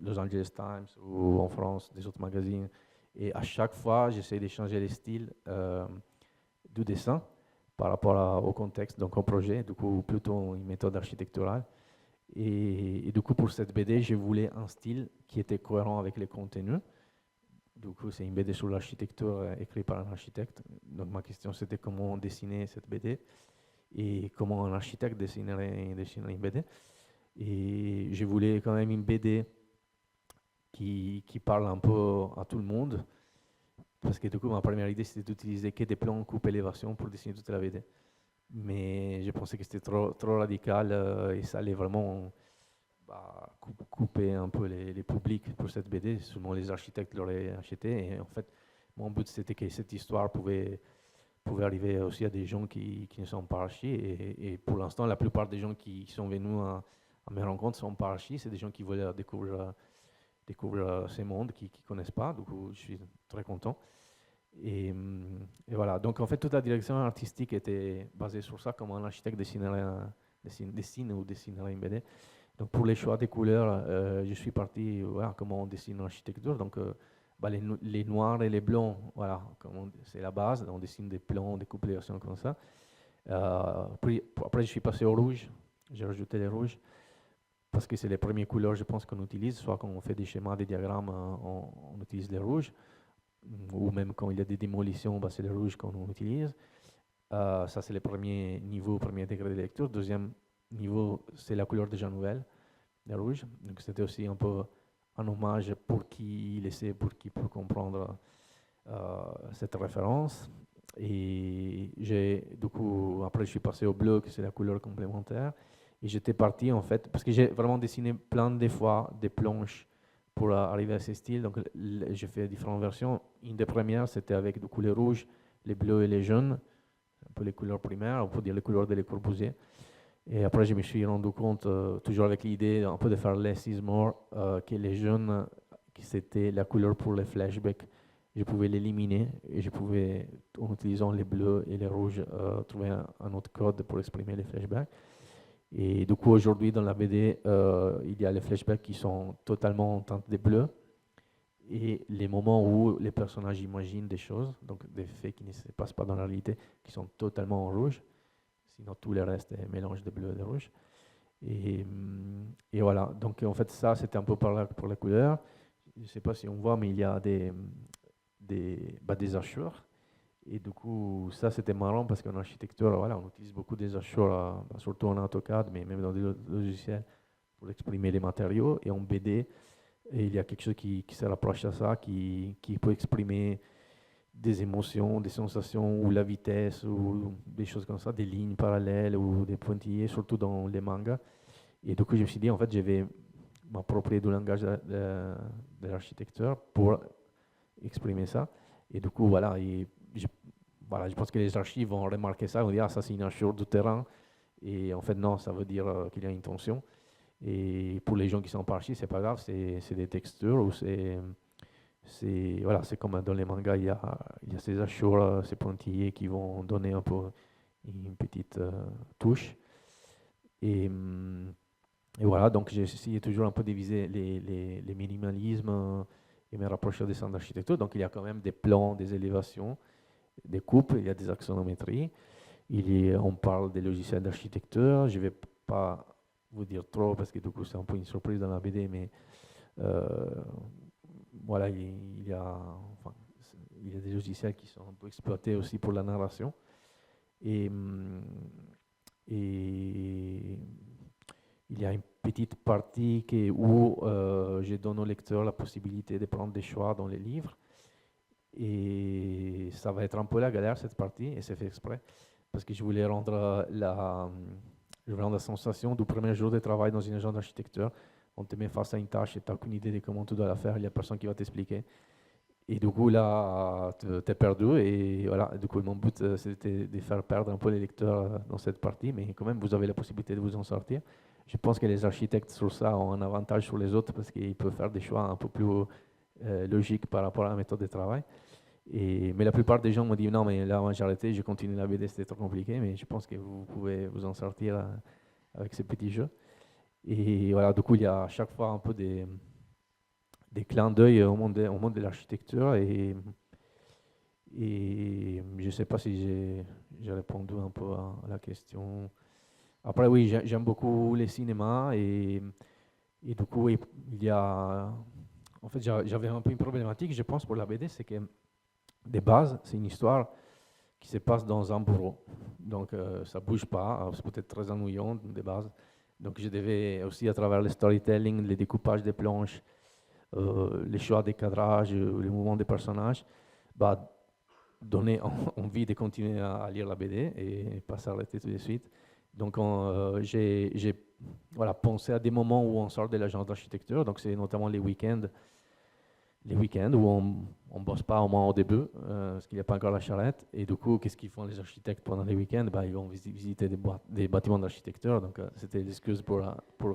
Los Angeles Times ou en France, des autres magazines. Et à chaque fois, j'essaie de changer les styles du dessin par rapport au contexte, donc au projet, du coup plutôt une méthode architecturale. Et du coup, pour cette BD, je voulais un style qui était cohérent avec les contenus. Du coup, c'est une BD sur l'architecture écrite par un architecte. Donc ma question, c'était comment dessiner cette BD et comment un architecte dessinerait une BD. Et je voulais quand même une BD qui parle un peu à tout le monde. Parce que du coup, ma première idée, c'était d'utiliser que des plans coupe élévation pour dessiner toute la BD. Mais je pensais que c'était trop radical et ça allait vraiment couper un peu les publics pour cette BD. Seulement les architectes l'auraient acheté. Et en fait, mon but, c'était que cette histoire pouvait arriver aussi à des gens qui ne sont pas archis. Et pour l'instant, la plupart des gens qui sont venus à mes rencontres ne sont pas archis. C'est des gens qui veulent découvrir ces mondes, qui ne connaissent pas. Du coup, je suis très content. Et voilà. Donc, en fait, toute la direction artistique était basée sur ça, comment un architecte dessine une BD. Donc, pour les choix des couleurs, je suis parti, voilà, comment on dessine l'architecture. Donc, les noirs et les blancs, voilà, c'est la base. On dessine des plans, des coupes-élévations comme ça. Après, je suis passé au rouge. J'ai rajouté les rouges parce que c'est les premières couleurs, je pense, qu'on utilise. Soit quand on fait des schémas, des diagrammes, on utilise les rouges. Ou même quand il y a des démolitions, c'est les rouges qu'on utilise. Ça, c'est le premier niveau, premier degré de lecture. Deuxième niveau, c'est la couleur déjà nouvelle, le rouge. Donc, c'était aussi un peu un hommage pour qui peut comprendre cette référence. Et du coup, après, je suis passé au bleu, que c'est la couleur complémentaire. Et j'étais parti, en fait, parce que j'ai vraiment dessiné plein de fois des planches pour arriver à ces styles. Donc, j'ai fait différentes versions. Une des premières, c'était avec du coup les rouges, les bleus et les jaunes, un peu les couleurs primaires, on peut dire les couleurs de Le Corbusier. Et après, je me suis rendu compte, toujours avec l'idée un peu de faire less is more, que les jaunes, c'était la couleur pour les flashbacks. Je pouvais l'éliminer et je pouvais, en utilisant les bleus et les rouges, trouver un autre code pour exprimer les flashbacks. Et du coup, aujourd'hui, dans la BD, il y a les flashbacks qui sont totalement en teinte de bleu et les moments où les personnages imaginent des choses, donc des faits qui ne se passent pas dans la réalité, qui sont totalement en rouge. Sinon, tout le reste est mélange de bleu et de rouge. Et voilà. Donc, en fait, ça, c'était un peu pour la couleur. Je ne sais pas si on voit, mais il y a des hachures. Et du coup, ça, c'était marrant parce qu'en architecture, voilà, on utilise beaucoup des hachures, surtout en AutoCAD, mais même dans des logiciels pour exprimer les matériaux. Et en BD, il y a quelque chose qui se rapproche à ça, qui peut exprimer des émotions, des sensations, ou la vitesse, ou des choses comme ça, des lignes parallèles ou des pointillés, surtout dans les mangas. Et du coup, je me suis dit, en fait, je vais m'approprier du langage de l'architecture pour exprimer ça. Et du coup, voilà, je pense que les archives vont remarquer ça, ils vont dire, ah, ça c'est une hachure du terrain. Et en fait, non, ça veut dire qu'il y a une tension. Et pour les gens qui sont pas archives, c'est pas grave, c'est des textures ou c'est comme dans les mangas, il y a ces hachures, ces pointillés qui vont donner un peu une petite touche. Et voilà, donc j'ai essayé toujours un peu de diviser les minimalismes et me rapprocher des centres d'architecture. Donc il y a quand même des plans, des élévations, des coupes, il y a des axonométries. On parle des logiciels d'architecture. Je ne vais pas vous dire trop parce que du coup c'est un peu une surprise dans la BD, mais voilà, il y a des logiciels qui sont un peu exploités aussi pour la narration. Et il y a une petite partie où je donne au lecteur la possibilité de prendre des choix dans les livres. Et ça va être un peu la galère cette partie, et c'est fait exprès, parce que je voulais rendre la sensation du premier jour de travail dans une agence d'architecture. On te met face à une tâche et tu n'as aucune idée de comment tu dois la faire, il n'y a personne qui va t'expliquer. Et du coup, là, tu es perdu. Et voilà, du coup, mon but, c'était de faire perdre un peu les lecteurs dans cette partie, mais quand même, vous avez la possibilité de vous en sortir. Je pense que les architectes sur ça ont un avantage sur les autres parce qu'ils peuvent faire des choix un peu plus logiques par rapport à la méthode de travail. Mais la plupart des gens m'ont dit non, mais là, moi, j'ai arrêté, je continue la BD, c'était trop compliqué, mais je pense que vous pouvez vous en sortir avec ces petits jeux. Et voilà, du coup, il y a à chaque fois un peu des clins d'œil au monde de l'architecture. Et je ne sais pas si j'ai répondu un peu à la question. Après, oui, j'aime beaucoup les cinémas. Et du coup, oui, il y a... En fait, j'avais un peu une problématique, je pense, pour la BD, c'est que de base, c'est une histoire qui se passe dans un bureau. Donc, ça ne bouge pas, c'est peut-être très ennuyant de base. Donc, je devais aussi, à travers le storytelling, le découpage des planches, les choix des cadrages, les mouvements des personnages, bah, donner envie de continuer à lire la BD et pas s'arrêter tout de suite. Donc, j'ai voilà, pensé à des moments où on sort de l'agence d'architecture, donc c'est notamment les week-ends où on ne bosse pas au moins au début, parce qu'il n'y a pas encore la charrette. Et du coup, qu'est-ce qu'ils font les architectes pendant les week-ends? Bah, ils vont visiter des bâtiments d'architecture. Donc, c'était l'excuse pour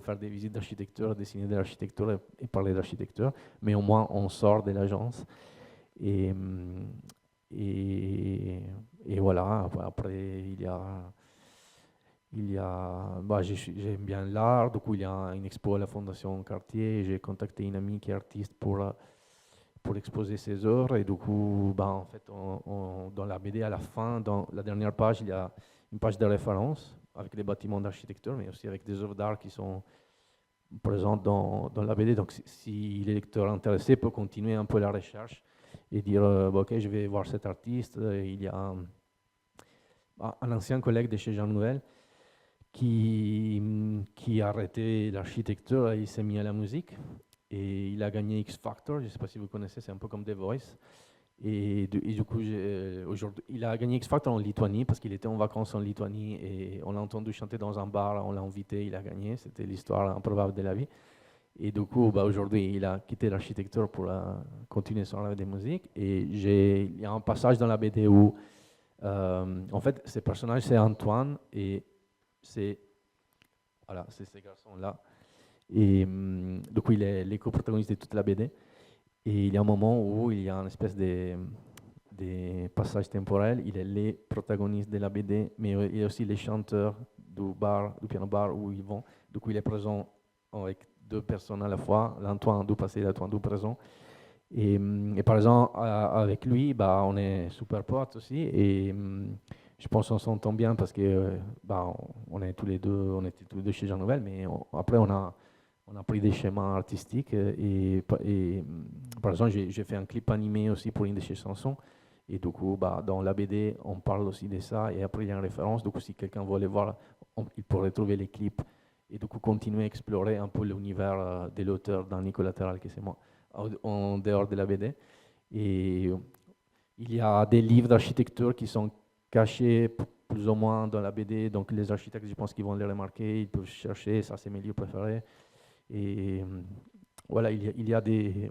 faire des visites d'architecture, dessiner de l'architecture et parler d'architecture. Mais au moins, on sort de l'agence. Et, et voilà, après, j'aime bien l'art. Du coup, il y a une expo à la Fondation Cartier. J'ai contacté une amie qui est artiste pour exposer ses œuvres. Et du coup, en fait, dans la BD, à la fin, dans la dernière page, il y a une page de référence avec des bâtiments d'architecture, mais aussi avec des œuvres d'art qui sont présentes dans la BD. Donc, si les lecteurs intéressés peuvent continuer un peu la recherche et dire, OK, je vais voir cet artiste. Il y a un ancien collègue de chez Jean Nouvel qui a arrêté l'architecture et il s'est mis à la musique. Et il a gagné X Factor, je ne sais pas si vous connaissez, c'est un peu comme The Voice. Et du coup, aujourd'hui, il a gagné X Factor en Lituanie parce qu'il était en vacances en Lituanie et on l'a entendu chanter dans un bar, on l'a invité, il a gagné. C'était l'histoire improbable de la vie. Et du coup, aujourd'hui, il a quitté l'architecture pour continuer son rêve de musique. Et il y a un passage dans la BD où, en fait, ce personnage, c'est Antoine et c'est ces garçons-là. Et du coup, il est le co-protagoniste de toute la BD. Et il y a un moment où il y a une espèce de passage temporel. Il est le protagoniste de la BD, mais il est aussi le chanteur du piano bar où ils vont. Du coup, il est présent avec deux personnes à la fois, l'Antoine du passé et l'Antoine du présent. Et par exemple, avec lui, on est super potes aussi. Et je pense qu'on s'entend bien parce que on était tous les deux chez Jean Nouvel, mais après, on a pris des schémas artistiques et par exemple, j'ai fait un clip animé aussi pour une de ses chansons. Et du coup, dans la BD, on parle aussi de ça. Et après, il y a une référence. Du coup, si quelqu'un veut aller voir, il pourrait trouver les clips et du coup continuer à explorer un peu l'univers de l'auteur d'Annie Collatéral, qui c'est moi, en dehors de la BD. Et il y a des livres d'architecture qui sont cachés plus ou moins dans la BD. Donc, les architectes, je pense qu'ils vont les remarquer. Ils peuvent chercher. Ça, c'est mes livres préférés. Et voilà, il y a des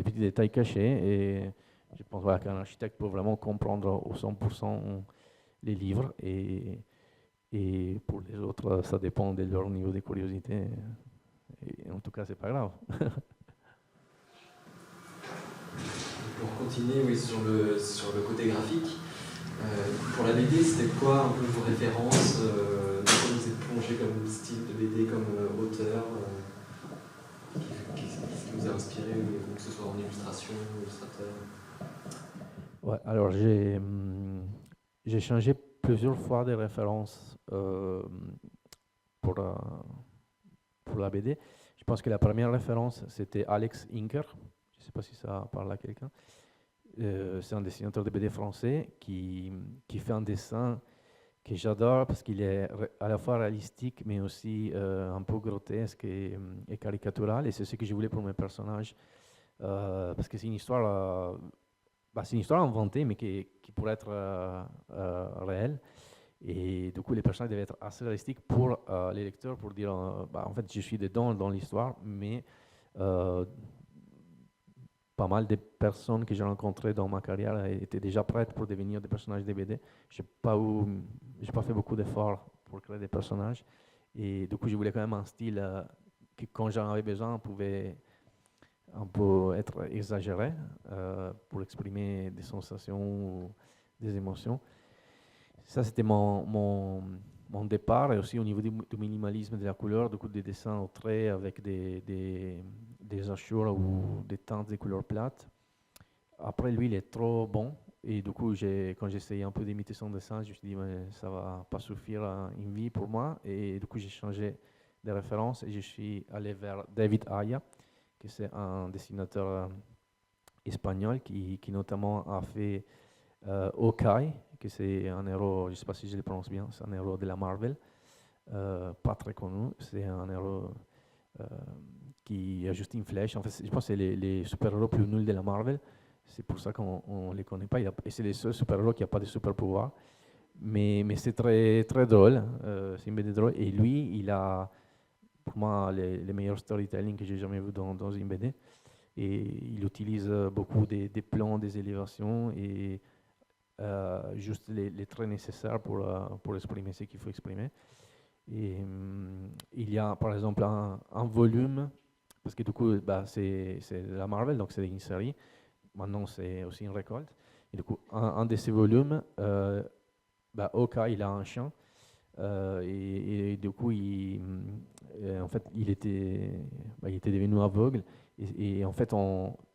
petits détails cachés. Et je pense qu'un architecte peut vraiment comprendre au 100% les livres. Et pour les autres, ça dépend de leur niveau de curiosité. Et en tout cas, c'est pas grave. Pour continuer sur le côté graphique, pour la BD, c'était quoi un peu vos références dans quoi vous êtes plongé comme style de BD, comme auteur Qu'est-ce qui vous a inspiré, que ce soit en illustration, illustrateur? Ouais, alors j'ai changé plusieurs fois de références pour la BD. Je pense que la première référence, c'était Alex Inker. Je ne sais pas si ça parle à quelqu'un. C'est un dessinateur de BD français qui fait un dessin que j'adore parce qu'il est à la fois réalistique, mais aussi un peu grotesque et caricatural. Et c'est ce que je voulais pour mes personnages. Parce que c'est une histoire... c'est une histoire inventée, mais qui pourrait être réelle. Et du coup, les personnages devaient être assez réalistiques pour les lecteurs, pour dire, en fait, je suis dedans dans l'histoire, mais pas mal de personnes que j'ai rencontrées dans ma carrière étaient déjà prêtes pour devenir des personnages de BD. Je n'ai pas fait beaucoup d'efforts pour créer des personnages. Et du coup, je voulais quand même un style que, quand j'en avais besoin, pouvait un peu être exagéré pour exprimer des sensations ou des émotions. Ça, c'était mon mon départ, et aussi au niveau du minimalisme de la couleur, du coup des dessins au trait avec des hachures ou des teintes de couleurs plates. Après, lui, il est trop bon. Et du coup, quand j'ai essayé un peu d'imiter son dessin, je me suis dit, mais ça va pas suffire à une vie pour moi. Et du coup, j'ai changé de référence et je suis allé vers David Aya, qui c'est un dessinateur espagnol qui notamment a fait Hawkeye, que c'est un héros, je ne sais pas si je le prononce bien, c'est un héros de la Marvel, pas très connu. C'est un héros qui a juste une flèche. En fait, je pense que c'est les super-héros plus nuls de la Marvel. C'est pour ça qu'on ne les connaît pas. Et c'est les seuls super-héros qui n'ont pas de super-pouvoir. Mais c'est très, très drôle. C'est une BD drôle. Et lui, il a, pour moi, les meilleurs storytelling que j'ai jamais vu dans une BD. Et il utilise beaucoup des plans, des élévations et juste les traits nécessaires pour exprimer ce qu'il faut exprimer. Et il y a par exemple un volume, parce que du coup, c'est la Marvel, donc c'est une série. Maintenant, c'est aussi une récolte. Et du coup, un de ces volumes, Oka, il a un chien. Et du coup, en fait, il était devenu aveugle. Et en fait,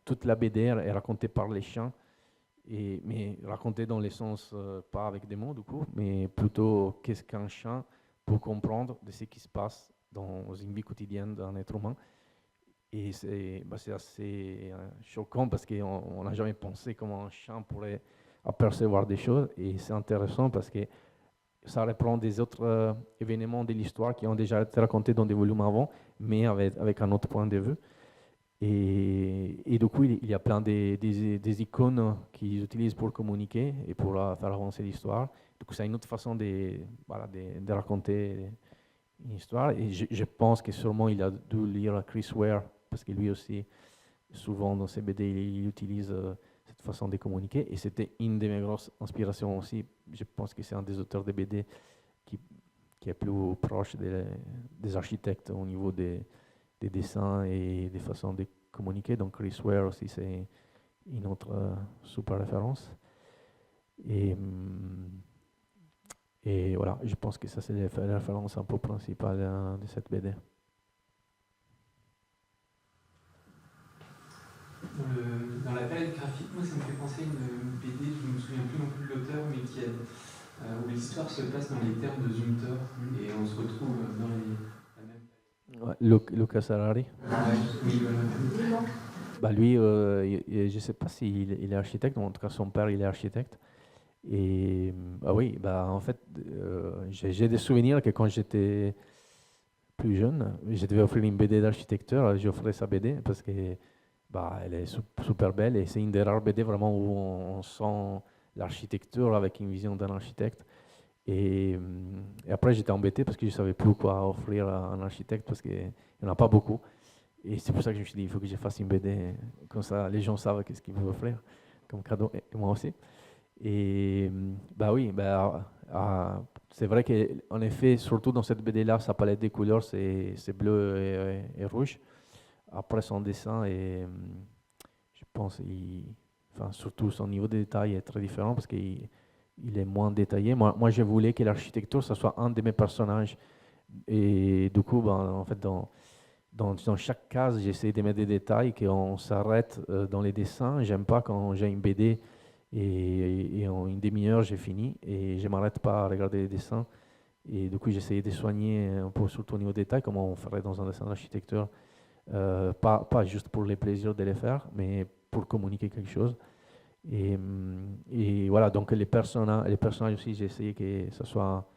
toute la BD est racontée par les chiens, mais racontée dans le sens, pas avec des mots du coup, mais plutôt qu'est-ce qu'un chien pour comprendre de ce qui se passe dans une vie quotidienne d'un être humain. Et c'est assez choquant parce qu'on n'a jamais pensé comment un chien pourrait apercevoir des choses. Et c'est intéressant parce que ça reprend des autres événements de l'histoire qui ont déjà été racontés dans des volumes avant, mais avec un autre point de vue. Et du coup, il y a plein des icônes qu'ils utilisent pour communiquer et pour faire avancer l'histoire. Du coup, c'est une autre façon de raconter une histoire. Et je pense que sûrement il a dû lire Chris Ware, parce que lui aussi, souvent dans ses BD, il utilise cette façon de communiquer. Et c'était une de mes grosses inspirations aussi. Je pense que c'est un des auteurs de BD qui est plus proche des architectes au niveau des dessins et des façons de communiquer. Donc Chris Ware aussi, c'est une autre super référence. Et voilà, je pense que ça, c'est la référence un peu principale de cette BD. Dans la palette graphique, moi, ça me fait penser à une BD, je ne me souviens plus non plus de l'auteur, mais où l'histoire se passe dans les terres de Zumthor, et on se retrouve dans la même... Ouais, Luca Serrari. Ouais, oui, voilà. Lui, je ne sais pas s'il est architecte, en tout cas son père il est architecte. Et oui, en fait, j'ai des souvenirs que quand j'étais plus jeune, je devais offrir une BD d'architecture, j'offrais sa BD parce que elle est super belle et c'est une des rares BD vraiment où on sent l'architecture avec une vision d'un architecte. Et après, j'étais embêté parce que je ne savais plus quoi offrir à un architecte parce qu'il n'y en a pas beaucoup. Et c'est pour ça que je me suis dit, il faut que je fasse une BD, comme ça les gens savent qu'est-ce qu'ils veulent offrir comme cadeau, et moi aussi. Et oui, c'est vrai qu'en effet, surtout dans cette BD-là, sa palette des couleurs, c'est bleu et rouge. Après, son dessin, je pense, surtout son niveau de détail est très différent parce qu'il est moins détaillé. Moi, je voulais que l'architecture, ça soit un de mes personnages. Et du coup, en fait, dans chaque case, j'essaie de mettre des détails, qu'on s'arrête dans les dessins. J'aime pas quand j'ai une BD et en une demi-heure, j'ai fini et je ne m'arrête pas à regarder les dessins. Et du coup, j'essayais de soigner un peu surtout au niveau des détails, comme on ferait dans un dessin d'architecture. Pas juste pour les plaisirs de les faire, mais pour communiquer quelque chose. Et voilà, donc les personnages aussi, j'ai essayé que ça soit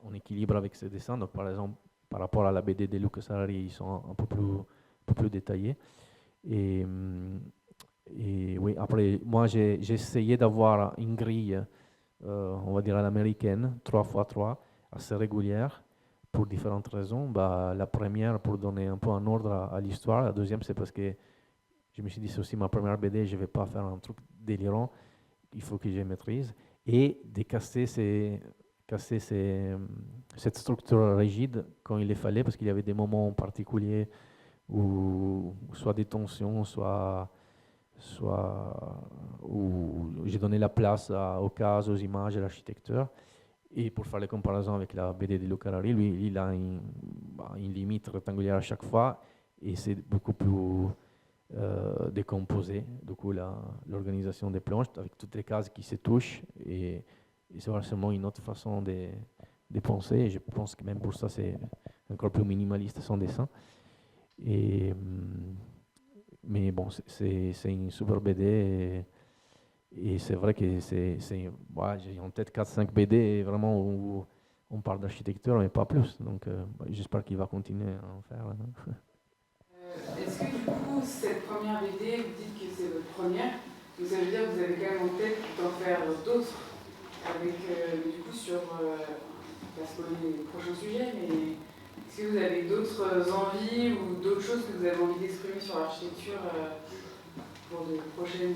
en équilibre avec ces dessins. Donc par exemple, par rapport à la BD de Luca Serrari, ils sont un peu plus détaillés. Et oui, après, moi, j'ai essayé d'avoir une grille, on va dire à l'américaine, 3x3, assez régulière, pour différentes raisons. La première, pour donner un peu un ordre à l'histoire. La deuxième, c'est parce que je me suis dit, c'est aussi ma première BD, je ne vais pas faire un truc délirant, il faut que je maîtrise. Et de casser cette structure rigide quand il le fallait, parce qu'il y avait des moments particuliers où soit des tensions, soit où j'ai donné la place aux cases, aux images, à l'architecture. Et pour faire les comparaisons avec la BD de Luca Rari, lui, il a une limite rectangulaire à chaque fois et c'est beaucoup plus décomposé. Du coup, l'organisation des planches avec toutes les cases qui se touchent et c'est vraiment une autre façon de penser. Et je pense que même pour ça, c'est encore plus minimaliste son dessin. Mais bon, c'est une super BD. Et c'est vrai que j'ai en tête 4-5 BD vraiment où on parle d'architecture, mais pas plus. Donc j'espère qu'il va continuer à en faire. Est-ce que du coup, cette première BD, vous dites que c'est votre première, donc ça veut dire que vous avez quand même en tête d'en faire d'autres, avec du coup sur, parce que les prochains sujets, mais est-ce que vous avez d'autres envies ou d'autres choses que vous avez envie d'exprimer sur l'architecture pour de prochaines,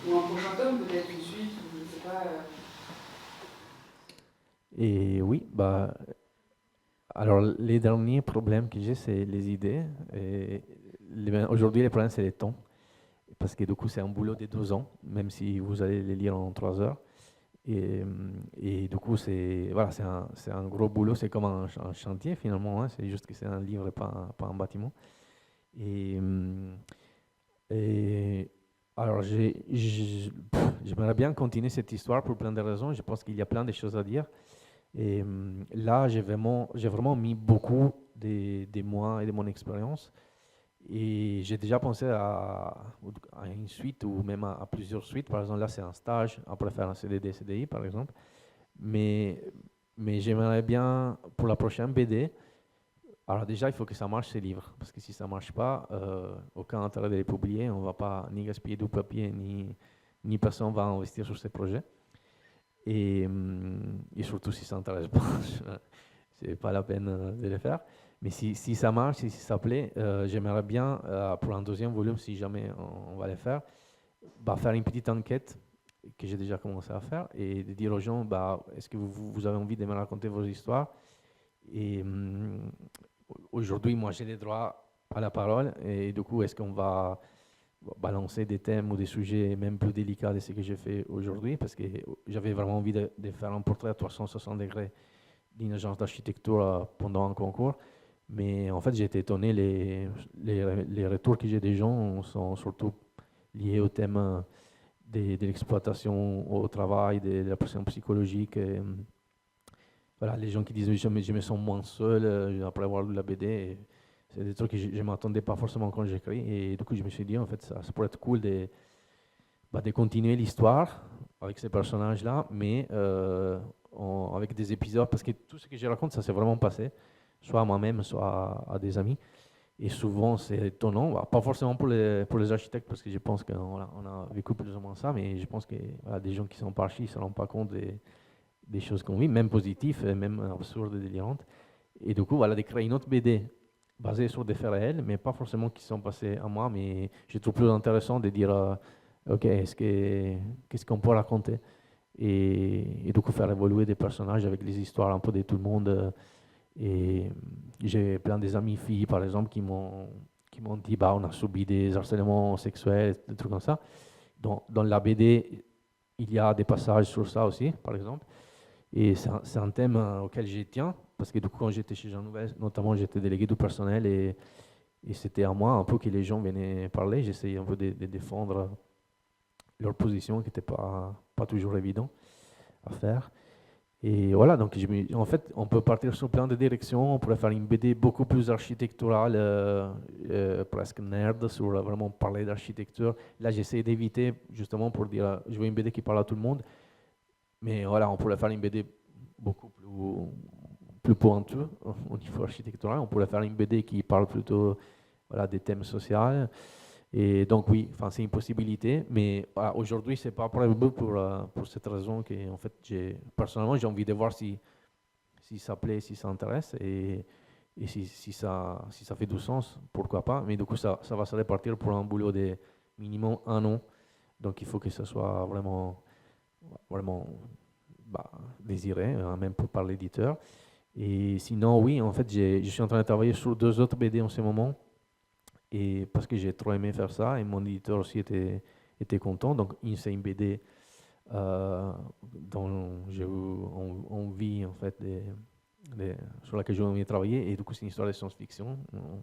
ou un prochain tome, peut-être une suite, ou je ne sais pas. Et oui, alors les derniers problèmes que j'ai, c'est les idées. Aujourd'hui, le problème, c'est le temps. Parce que du coup, c'est un boulot de 2 ans, même si vous allez les lire en 3 heures. Et du coup, c'est un gros boulot. C'est comme un chantier, finalement. Hein. C'est juste que c'est un livre et pas un bâtiment. Alors, j'aimerais bien continuer cette histoire pour plein de raisons. Je pense qu'il y a plein de choses à dire. Et là, j'ai vraiment mis beaucoup de moi et de mon expérience. Et j'ai déjà pensé à une suite ou même à plusieurs suites. Par exemple, là, c'est un stage. On pourrait faire un CDD, CDI, par exemple. Mais j'aimerais bien, pour la prochaine BD, alors déjà, il faut que ça marche, ces livres. Parce que si ça ne marche pas, aucun intérêt de les publier. On ne va pas ni gaspiller du papier, ni personne ne va investir sur ces projets. Et surtout si ça n'intéresse pas, c'est pas la peine de le faire. Mais si ça marche, si ça plaît, j'aimerais bien, pour un deuxième volume, si jamais on va le faire, faire une petite enquête que j'ai déjà commencé à faire et de dire aux gens, est-ce que vous avez envie de me raconter vos histoires? Et aujourd'hui, moi, j'ai les droits à la parole et du coup, est-ce qu'on va balancer des thèmes ou des sujets même plus délicats de ce que j'ai fait aujourd'hui, parce que j'avais vraiment envie de faire un portrait à 360 degrés d'une agence d'architecture pendant un concours. Mais en fait, j'ai été étonné, les retours que j'ai des gens sont surtout liés au thème de l'exploitation au travail, de la pression psychologique. Et, voilà, les gens qui disent je me sens moins seul après avoir lu la BD. C'est des trucs que je ne m'attendais pas forcément quand j'écris. Et du coup, je me suis dit, en fait, ça pourrait être cool de continuer l'histoire avec ces personnages-là, mais avec des épisodes, parce que tout ce que je raconte, ça s'est vraiment passé, soit à moi-même, soit à des amis. Et souvent, c'est étonnant, pas forcément pour les architectes, parce que je pense qu'on a vécu plus ou moins ça, mais je pense que des gens qui sont pas archi, ils ne se rendent pas compte des choses qu'on vit, même positives, même absurdes et délirantes. Et du coup, de créer une autre BD basée sur des faits réels, mais pas forcément qui sont passés à moi, mais je trouve plus intéressant de dire, OK, qu'est-ce qu'on peut raconter et du coup faire évoluer des personnages avec les histoires un peu de tout le monde. Et j'ai plein des amis filles, par exemple, qui m'ont dit, on a subi des harcèlements sexuels, des trucs comme ça. Dans la BD, il y a des passages sur ça aussi, par exemple. Et c'est un thème auquel je tiens, parce que du coup, quand j'étais chez Jean Nouvel, notamment, j'étais délégué du personnel et c'était à moi un peu que les gens venaient parler. J'essayais un peu de défendre leur position, qui n'était pas toujours évident à faire. Et voilà, donc en fait, on peut partir sur plein de directions. On pourrait faire une BD beaucoup plus architecturale, presque nerd, sur vraiment parler d'architecture. Là, j'essaie d'éviter, justement, pour dire, je veux une BD qui parle à tout le monde. Mais voilà, on pourrait faire une BD beaucoup plus pointue au niveau architectural. On pourrait faire une BD qui parle plutôt des thèmes sociaux. Et donc oui, c'est une possibilité. Mais aujourd'hui, ce n'est pas prévu pour cette raison que, en fait, personnellement, j'ai envie de voir si ça plaît, si ça intéresse. Et si ça fait du sens, pourquoi pas. Mais du coup, ça va se répartir pour un boulot de minimum 1 an. Donc il faut que ça soit vraiment désiré, même par l'éditeur. Et sinon, oui, en fait, je suis en train de travailler sur 2 autres BD en ce moment, et parce que j'ai trop aimé faire ça, et mon éditeur aussi était content. Donc, c'est une BD dont j'ai eu envie, en fait, sur laquelle j'ai envie de travailler. Et du coup, c'est une histoire de science-fiction.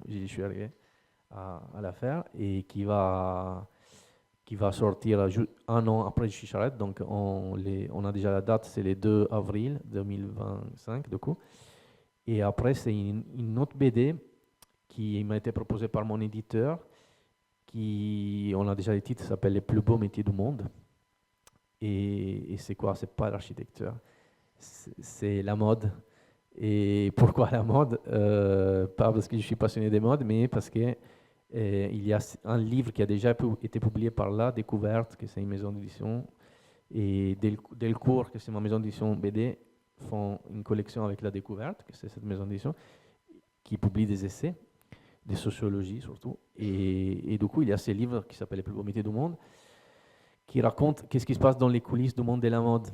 Je suis arrivé à la faire et qui va sortir un an après Chicharette. Donc, on a déjà la date, c'est le 2 avril 2025, du coup. Et après, c'est une autre BD qui m'a été proposée par mon éditeur, on a déjà les titres, ça s'appelle Les plus beaux métiers du monde. Et c'est quoi? C'est pas l'architecture, c'est la mode. Et pourquoi la mode? Pas parce que je suis passionné des modes, mais parce que il y a un livre qui a déjà été publié par La Découverte, que c'est une maison d'édition, et Delcourt, que c'est ma maison d'édition BD, font une collection avec La Découverte, que c'est cette maison d'édition, qui publie des essais, de sociologie surtout. Et du coup, il y a ces livres qui s'appellent Les plus beaux métiers du monde, qui racontent qu'est-ce qui se passe dans les coulisses du monde de la mode.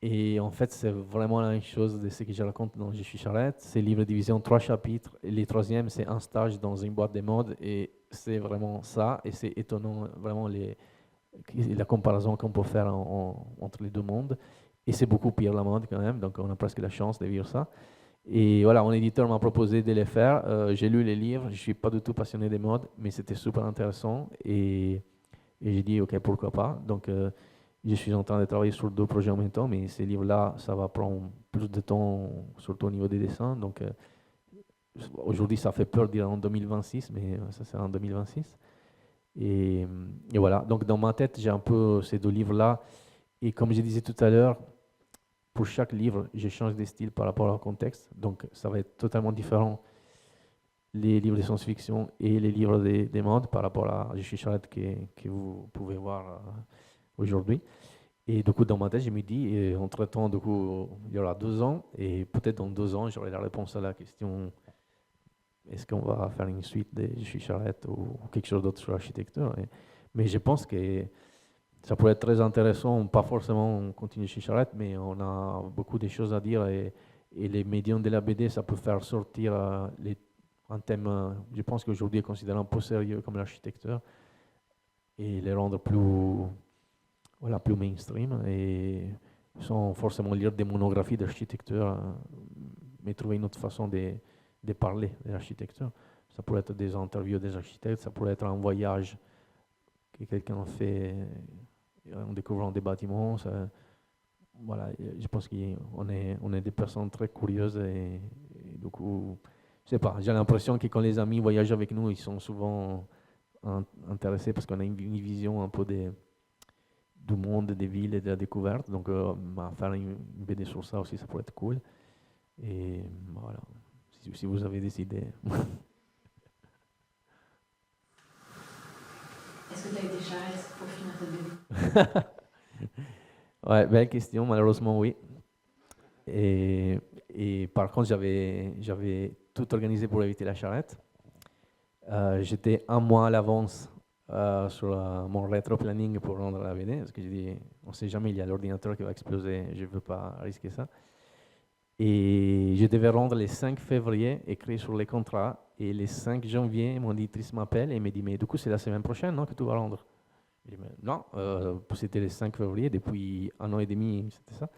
Et en fait, c'est vraiment la même chose de ce que je raconte dans Je suis Charrette. C'est livre divisé en 3 chapitres. Et le 3e, c'est un stage dans une boîte de mode. Et c'est vraiment ça. Et c'est étonnant, vraiment, la comparaison qu'on peut faire entre les deux mondes. Et c'est beaucoup pire la mode quand même. Donc, on a presque la chance de vivre ça. Et voilà, mon éditeur m'a proposé de les faire. J'ai lu les livres. Je ne suis pas du tout passionné des modes, mais c'était super intéressant. Et j'ai dit, OK, pourquoi pas. Donc, je suis en train de travailler sur 2 projets en même temps, mais ces livres-là, ça va prendre plus de temps, surtout au niveau des dessins. Donc, aujourd'hui, ça fait peur de dire en 2026, mais ça sera en 2026. Et voilà, donc dans ma tête, j'ai un peu ces 2 livres-là. Et comme je disais tout à l'heure, pour chaque livre, je change de style par rapport au contexte. Donc, ça va être totalement différent, les livres de science-fiction et les livres des modes par rapport à Je suis Charrette que vous pouvez voir aujourd'hui. Et du coup, dans ma tête, je me dis, entre-temps, du coup, il y aura 2 ans, et peut-être dans 2 ans, j'aurai la réponse à la question, est-ce qu'on va faire une suite de Je suis Charrette ou quelque chose d'autre sur l'architecture. Mais je pense que ça pourrait être très intéressant, pas forcément continuer chez Charrette, mais on a beaucoup de choses à dire, et les médiums de la BD, ça peut faire sortir un thème, je pense qu'aujourd'hui est considéré un peu sérieux comme l'architecture, et les rendre plus mainstream, et sans forcément lire des monographies d'architecture, mais trouver une autre façon de parler de l'architecture. Ça pourrait être des interviews des architectes, ça pourrait être un voyage que quelqu'un fait en découvrant des bâtiments. Voilà, je pense qu'on est des personnes très curieuses, et du coup, je sais pas, j'ai l'impression que quand les amis voyagent avec nous, ils sont souvent intéressés parce qu'on a une vision un peu du monde, des villes et de la découverte. Donc, faire une BD sur ça aussi, ça pourrait être cool. Et voilà, si vous avez des idées. Est-ce que tu as eu des charrettes pour finir ta BD? Ouais, belle question, malheureusement oui. Et par contre, j'avais tout organisé pour éviter la charrette. J'étais 1 mois à l'avance sur mon rétro-planning pour rendre la BD, parce que j'ai dit, on ne sait jamais, il y a l'ordinateur qui va exploser, je ne veux pas risquer ça. Et je devais rendre le 5 février, écrit sur les contrats, et le 5 janvier, mon éditrice m'appelle et me dit, mais du coup, c'est la semaine prochaine, non, que tu vas rendre? Je dis, non, c'était le 5 février, depuis 1 an et demi, c'était ça.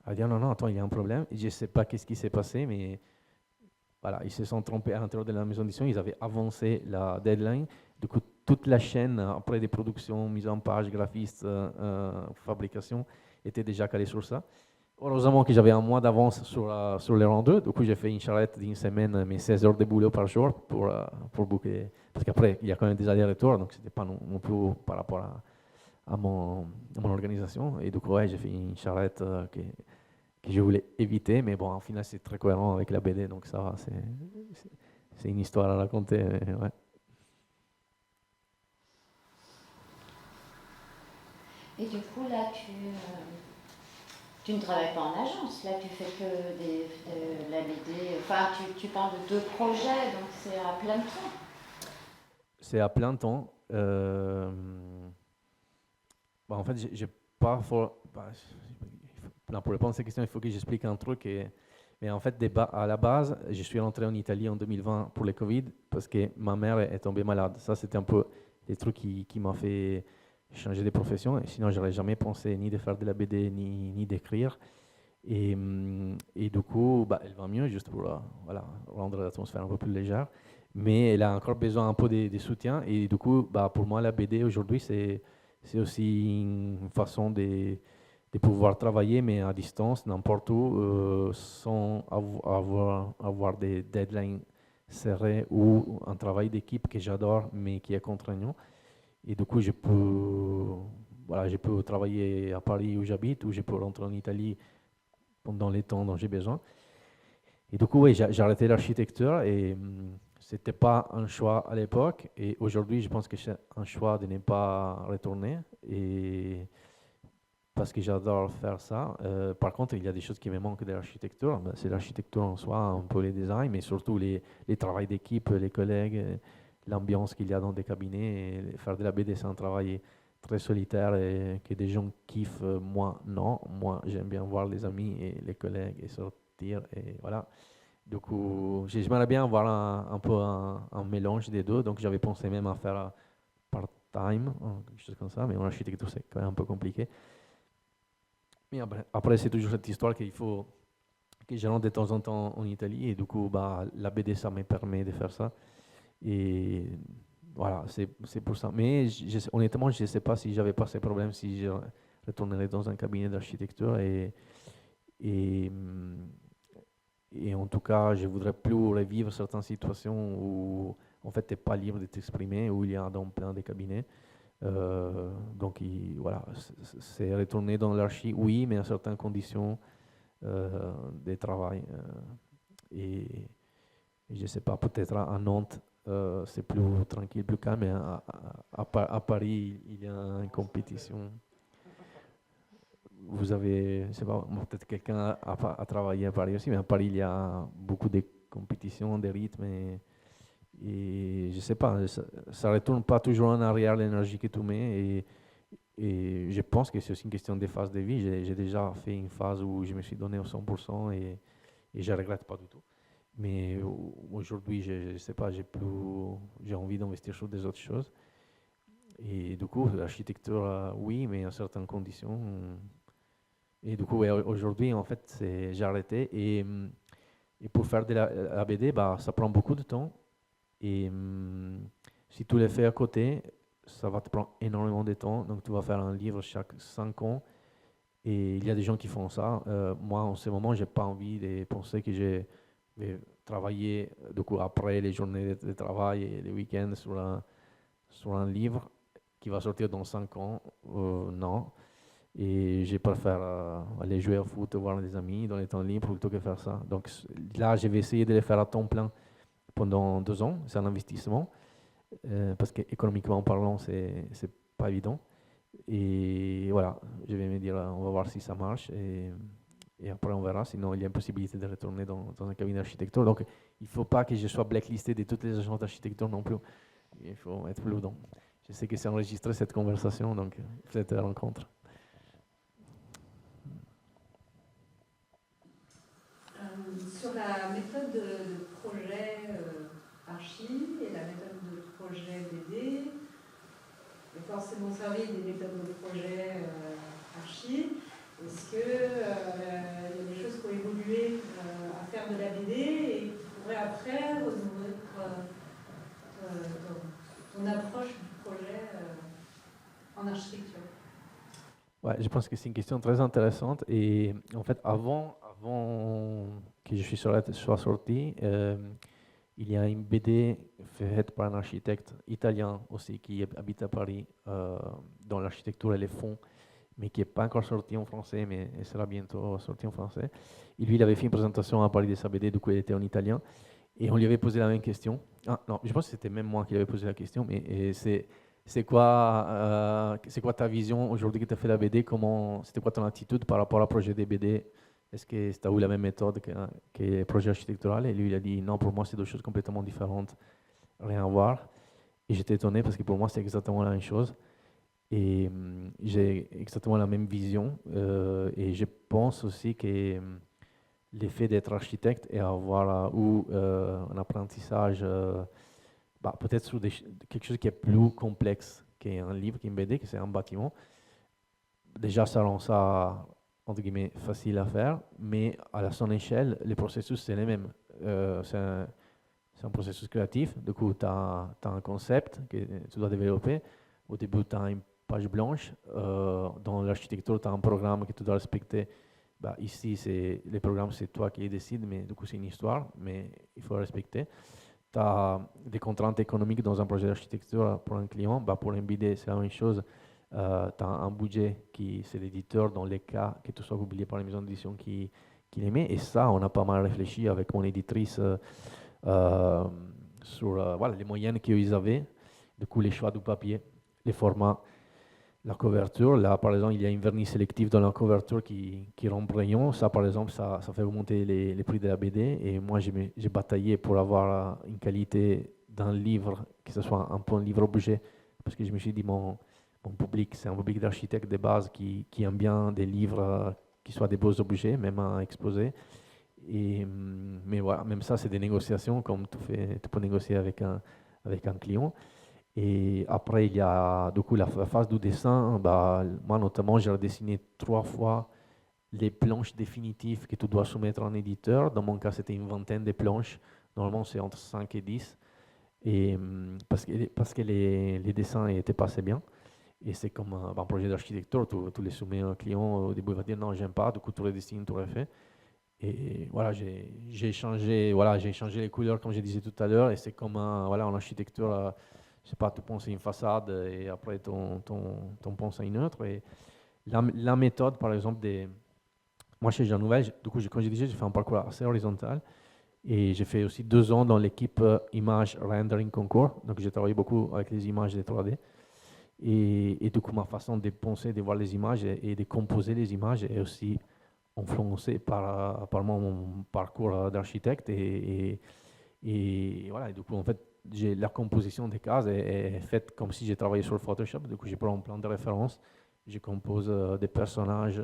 Elle dit, non, attends, il y a un problème. Je ne sais pas qu'est-ce qui s'est passé, mais voilà, ils se sont trompés à l'intérieur de la maison d'édition, ils avaient avancé la deadline. Du coup, toute la chaîne, après des productions, mise en page, graphiste, fabrication, était déjà calée sur ça. Heureusement que j'avais 1 mois d'avance sur les rendus. Du coup, j'ai fait une charrette d'une semaine, mais 16 heures de boulot par jour pour booker. Parce qu'après, il y a quand même des allers-retours, donc ce n'était pas non plus par rapport à mon organisation. Et du coup, ouais, j'ai fait une charrette que je voulais éviter, mais bon, au final, c'est très cohérent avec la BD, donc ça va, c'est une histoire à raconter. Ouais. Et du coup, là, tu ne travailles pas en agence, là, tu fais que de la BD. Enfin, tu parles de 2 projets, donc c'est à plein temps. C'est à plein temps. En fait, j'ai pas pour répondre à cette question, il faut que j'explique un truc. Mais en fait, à la base, je suis rentré en Italie en 2020 pour le Covid parce que ma mère est tombée malade. Ça, c'était un peu des trucs qui m'a fait changer de profession. Et sinon, j'aurais jamais pensé ni de faire de la BD, ni d'écrire. Et du coup, bah, elle va mieux, juste pour voilà, rendre l'atmosphère un peu plus légère. Mais elle a encore besoin un peu de soutien. Et du coup, bah, pour moi, la BD aujourd'hui, c'est aussi une façon de pouvoir travailler, mais à distance, n'importe où, sans avoir des deadlines serrés ou un travail d'équipe que j'adore, mais qui est contraignant. Et du coup, voilà, je peux travailler à Paris où j'habite, ou je peux rentrer en Italie pendant les temps dont j'ai besoin. Et du coup, oui, j'ai arrêté l'architecture et c'était pas un choix à l'époque. Et aujourd'hui, je pense que c'est un choix de ne pas retourner. Et parce que j'adore faire ça. Par contre, il y a des choses qui me manquent de l'architecture. Ben, c'est l'architecture en soi, un peu les designs, mais surtout les travaux d'équipe, les collègues, l'ambiance qu'il y a dans des cabinets. Et faire de la BD, c'est un travail très solitaire et que des gens kiffent. Moi, non. Moi, j'aime bien voir les amis et les collègues et sortir. Et voilà. Du coup, j'aimerais bien avoir un peu un mélange des deux. Donc, j'avais pensé même à faire part-time, quelque chose comme ça. Mais en architecture, c'est quand même un peu compliqué. Mais après, c'est toujours cette histoire qu'il faut que je rentre de temps en temps en Italie. Et du coup, bah, la BD, ça me permet de faire ça. Et voilà, c'est pour ça. Mais honnêtement, je ne sais pas si j'avais pas ces problèmes, si je retournerais dans un cabinet d'architecture. Et en tout cas, je ne voudrais plus revivre certaines situations où en fait, tu n'es pas libre de t'exprimer, où il y a dans plein de cabinets. Donc voilà, c'est retourner dans l'archi, oui, mais à certaines conditions de travail. Et je ne sais pas, peut-être à Nantes, c'est plus tranquille, plus calme, mais à Paris, il y a une compétition. Vous avez, je sais pas, peut-être quelqu'un a travaillé à Paris aussi, mais à Paris, il y a beaucoup de compétitions, de rythmes. Et je sais pas, ça retourne pas toujours en arrière l'énergie que tu mets. Et je pense que c'est aussi une question des phases de vie. J'ai déjà fait une phase où je me suis donné au 100% et je ne regrette pas du tout. Mais aujourd'hui, je ne sais pas, j'ai envie d'investir sur des autres choses. Et du coup, l'architecture, oui, mais à certaines conditions. Et du coup, ouais, aujourd'hui, en fait, j'ai arrêté. Et pour faire de la BD, bah, ça prend beaucoup de temps. Et si tu le fais à côté, ça va te prendre énormément de temps. Donc, tu vas faire un livre chaque 5 ans. Et il y a des gens qui font ça. Moi, en ce moment, je n'ai pas envie de penser que je vais travailler du coup, après les journées de travail et les week-ends sur un livre qui va sortir dans 5 ans. Non. Et je préfère aller jouer au foot, voir des amis dans les temps libres plutôt que faire ça. Donc là, je vais essayer de le faire à temps plein pendant 2 ans. C'est un investissement parce qu'économiquement parlant, c'est pas évident. Et voilà, je vais me dire, on va voir si ça marche et après on verra. Sinon, il y a une possibilité de retourner dans un cabinet d'architecture. Donc, il ne faut pas que je sois blacklisté de toutes les agences d'architecture non plus. Il faut être prudent. Je sais que c'est enregistré cette conversation, donc cette rencontre. Sur la méthode de projet archi et la méthode de projet BD, j'ai forcément servi des méthodes de projet archi. Est-ce qu'il y a des choses qui ont évolué à faire de la BD et qui pourraient après renourrir ton approche du projet en architecture? Ouais, je pense que c'est une question très intéressante. Et en fait, avant que je sois sorti, il y a une BD faite par un architecte italien aussi qui habite à Paris, dont l'architecture et les fonds, mais qui n'est pas encore sorti en français, mais elle sera bientôt sorti en français. Et lui, il avait fait une présentation à Paris de sa BD, du coup, elle était en italien. Et on lui avait posé la même question. Ah non, je pense que c'était même moi qui lui avais posé la question, mais c'est quoi ta vision aujourd'hui que tu as fait la BD? C'était quoi ton attitude par rapport au projet des BD? Est-ce que tu as eu la même méthode que le projet architectural? Et lui, il a dit non, pour moi, c'est deux choses complètement différentes, rien à voir. Et j'étais étonné parce que pour moi, c'est exactement la même chose. Et j'ai exactement la même vision. Et je pense aussi que l'effet d'être architecte et avoir un apprentissage, peut-être sur quelque chose qui est plus complexe qui est un livre, qui est une BD, qui c'est un bâtiment. Déjà, ça rend ça, entre guillemets, facile à faire, mais à son échelle, les processus, c'est les mêmes. C'est un processus créatif. Du coup, tu as un concept que tu dois développer. Au début, tu as une page blanche. Dans l'architecture, tu as un programme que tu dois respecter. Bah, ici, les programmes, c'est toi qui les décides, mais du coup, c'est une histoire, mais il faut respecter. Tu as des contraintes économiques dans un projet d'architecture pour un client. Bah, pour un BD, c'est la même chose. Tu as un budget qui c'est l'éditeur dans les cas que tu sois publié par la maison d'édition qui les met. Et ça, on a pas mal réfléchi avec mon éditrice sur voilà, les moyens qu'ils avaient. Du coup, les choix du papier, les formats, la couverture. Là, par exemple, il y a une vernis sélectif dans la couverture qui rend brillant. Ça, par exemple, ça fait augmenter les prix de la BD. Et moi, j'ai bataillé pour avoir une qualité d'un livre, que ce soit un peu un livre-objet, parce que je me suis dit, mon public, c'est un public d'architectes de base qui aime bien des livres qui soient des beaux objets, même à exposer. Mais voilà, même ça, c'est des négociations, comme tu peux négocier avec un client. Et après, il y a du coup la phase du dessin. Bah, moi, notamment, j'ai redessiné 3 fois les planches définitives que tu dois soumettre en éditeur. Dans mon cas, c'était une vingtaine de planches. Normalement, c'est entre 5 et 10. Et, parce que les dessins étaient pas assez bien. Et c'est comme un projet d'architecture, tu les soumets à un client, au début il va dire non, j'aime pas, du coup tu redessines, tu refais. Et voilà, j'ai changé les couleurs comme je disais tout à l'heure, et c'est comme voilà, en architecture, je sais pas, tu penses à une façade et après tu penses à une autre. Et la méthode, par exemple, moi chez Jean Nouvel, du coup, comme je disais, j'ai fait un parcours assez horizontal. Et j'ai fait aussi 2 ans dans l'équipe Image Rendering Concours, donc j'ai travaillé beaucoup avec les images de 3D. Et du coup, ma façon de penser, de voir les images et de composer les images est aussi influencée par mon parcours d'architecte. Et voilà, et du coup, en fait, la composition des cases est faite comme si j'ai travaillé sur Photoshop. Du coup, je prends un plan de référence, je compose des personnages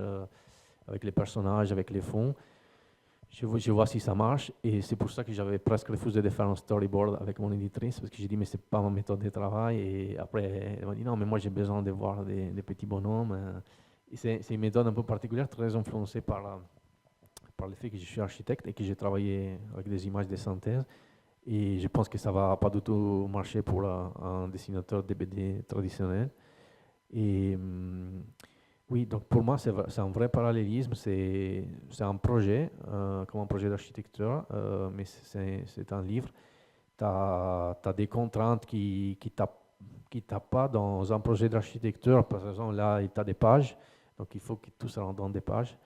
avec les personnages, avec les fonds. Je vois si ça marche, et c'est pour ça que j'avais presque refusé de faire un storyboard avec mon éditrice, parce que j'ai dit mais c'est pas ma méthode de travail, et après elle m'a dit non mais moi j'ai besoin de voir des petits bonhommes. Et c'est une méthode un peu particulière, très influencée par le fait que je suis architecte et que j'ai travaillé avec des images de synthèse, et je pense que ça va pas du tout marcher pour un dessinateur de BD traditionnel. Et oui, donc pour moi, c'est un vrai parallélisme, c'est un projet, comme un projet d'architecture, mais c'est un livre. Tu as des contraintes qui tapent pas dans un projet d'architecture. Par exemple, là, tu as des pages, donc il faut que tout se rende dans des pages.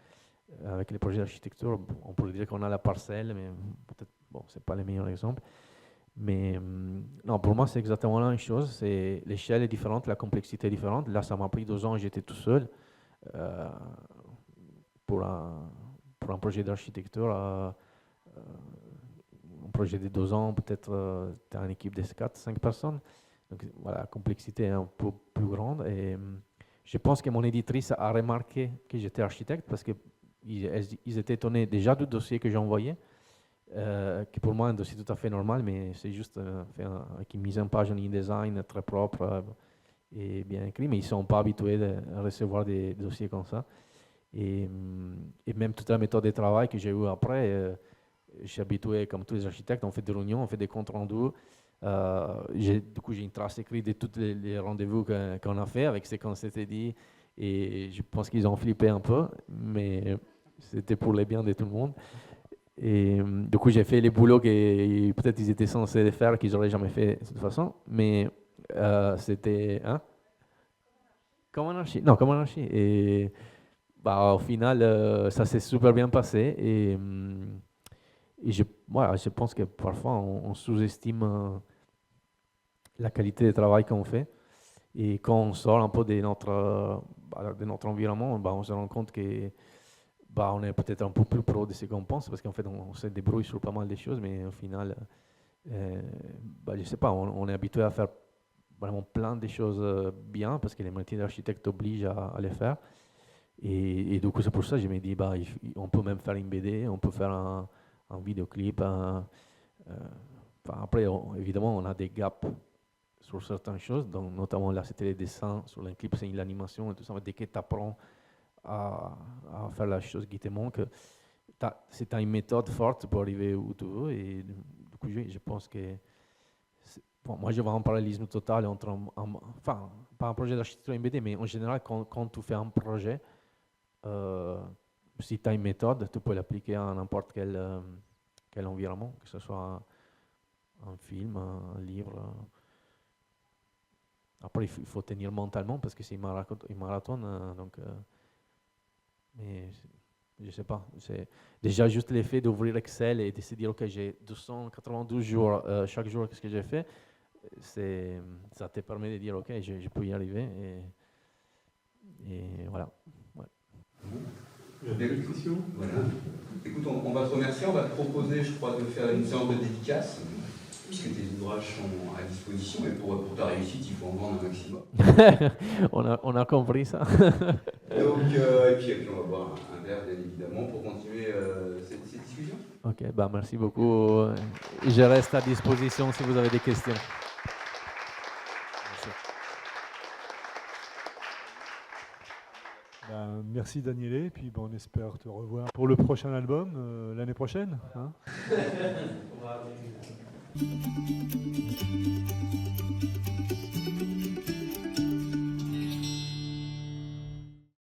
Avec les projets d'architecture, on pourrait dire qu'on a la parcelle, mais peut-être, bon, c'est pas le meilleur exemple. Mais non, pour moi, c'est exactement la même chose. L'échelle est différente, la complexité est différente. Là, ça m'a pris 2 ans, j'étais tout seul. Pour un projet d'architecture, un projet de 2 ans, peut-être tu as une équipe de 4-5 personnes. Donc voilà, la complexité est un peu plus grande. Et je pense que mon éditrice a remarqué que j'étais architecte parce qu'ils étaient étonnés déjà du dossier que j'ai envoyé, qui pour moi est un dossier tout à fait normal, mais c'est juste fait avec une mise en page en InDesign très propre et bien écrit, mais ils ne sont pas habitués à recevoir des dossiers comme ça. Et même toute la méthode de travail que j'ai eue après, je suis habitué, comme tous les architectes, on fait des réunions, on fait des comptes rendus. Du coup, j'ai une trace écrite de tous les rendez-vous qu'on a fait avec ce qu'on s'était dit. Et je pense qu'ils ont flippé un peu, mais c'était pour le bien de tout le monde. Et du coup, j'ai fait les boulots que peut-être ils étaient censés faire, qu'ils n'auraient jamais fait de toute façon. Mais c'était comme un archi. Non, comme un archi. Et bah, au final, ça s'est super bien passé. Et voilà, je pense que parfois, on sous-estime la qualité de travail qu'on fait. Et quand on sort un peu de notre environnement, bah, on se rend compte que bah, on est peut-être un peu plus pro de ce qu'on pense, parce qu'en fait, on se débrouille sur pas mal de choses, mais au final, bah, je ne sais pas, on est habitué à faire vraiment plein de choses bien, parce que les métiers d'architecte obligent à les faire. Et du coup, c'est pour ça que je me dis, bah, on peut même faire une BD, on peut faire un vidéoclip. Enfin, après, évidemment, on a des gaps sur certaines choses, donc notamment là c'était les dessins, sur les clips c'est l'animation et tout ça. Dès que tu apprends à faire la chose qui te manque, c'est une méthode forte pour arriver où tu veux. Et du coup, je pense que bon, moi je vois un parallélisme total entre enfin pas un projet d'architecture et BD, mais en général quand tu fais un projet, si tu as une méthode, tu peux l'appliquer à n'importe quel environnement, que ce soit un film, un livre. Après, il faut tenir mentalement parce que c'est une marathon. Donc, mais je ne sais pas. C'est déjà juste l'effet d'ouvrir Excel et de se dire, OK, j'ai 292 jours, chaque jour, qu'est-ce que j'ai fait, ça te permet de dire, OK, je peux y arriver. Et voilà. Ouais. Vous avez une question ? Voilà. Écoute, on va te remercier. On va te proposer, je crois, de faire une séance de dédicace, puisque tes ouvrages sont à disposition. Et pour ta réussite, il faut en vendre un maximum. on a compris ça. Donc, et puis, on va boire un verre, bien évidemment, pour continuer cette discussion. OK, bah, merci beaucoup. Je reste à disposition si vous avez des questions. Merci Daniele, et puis on espère te revoir pour le prochain album l'année prochaine. Hein.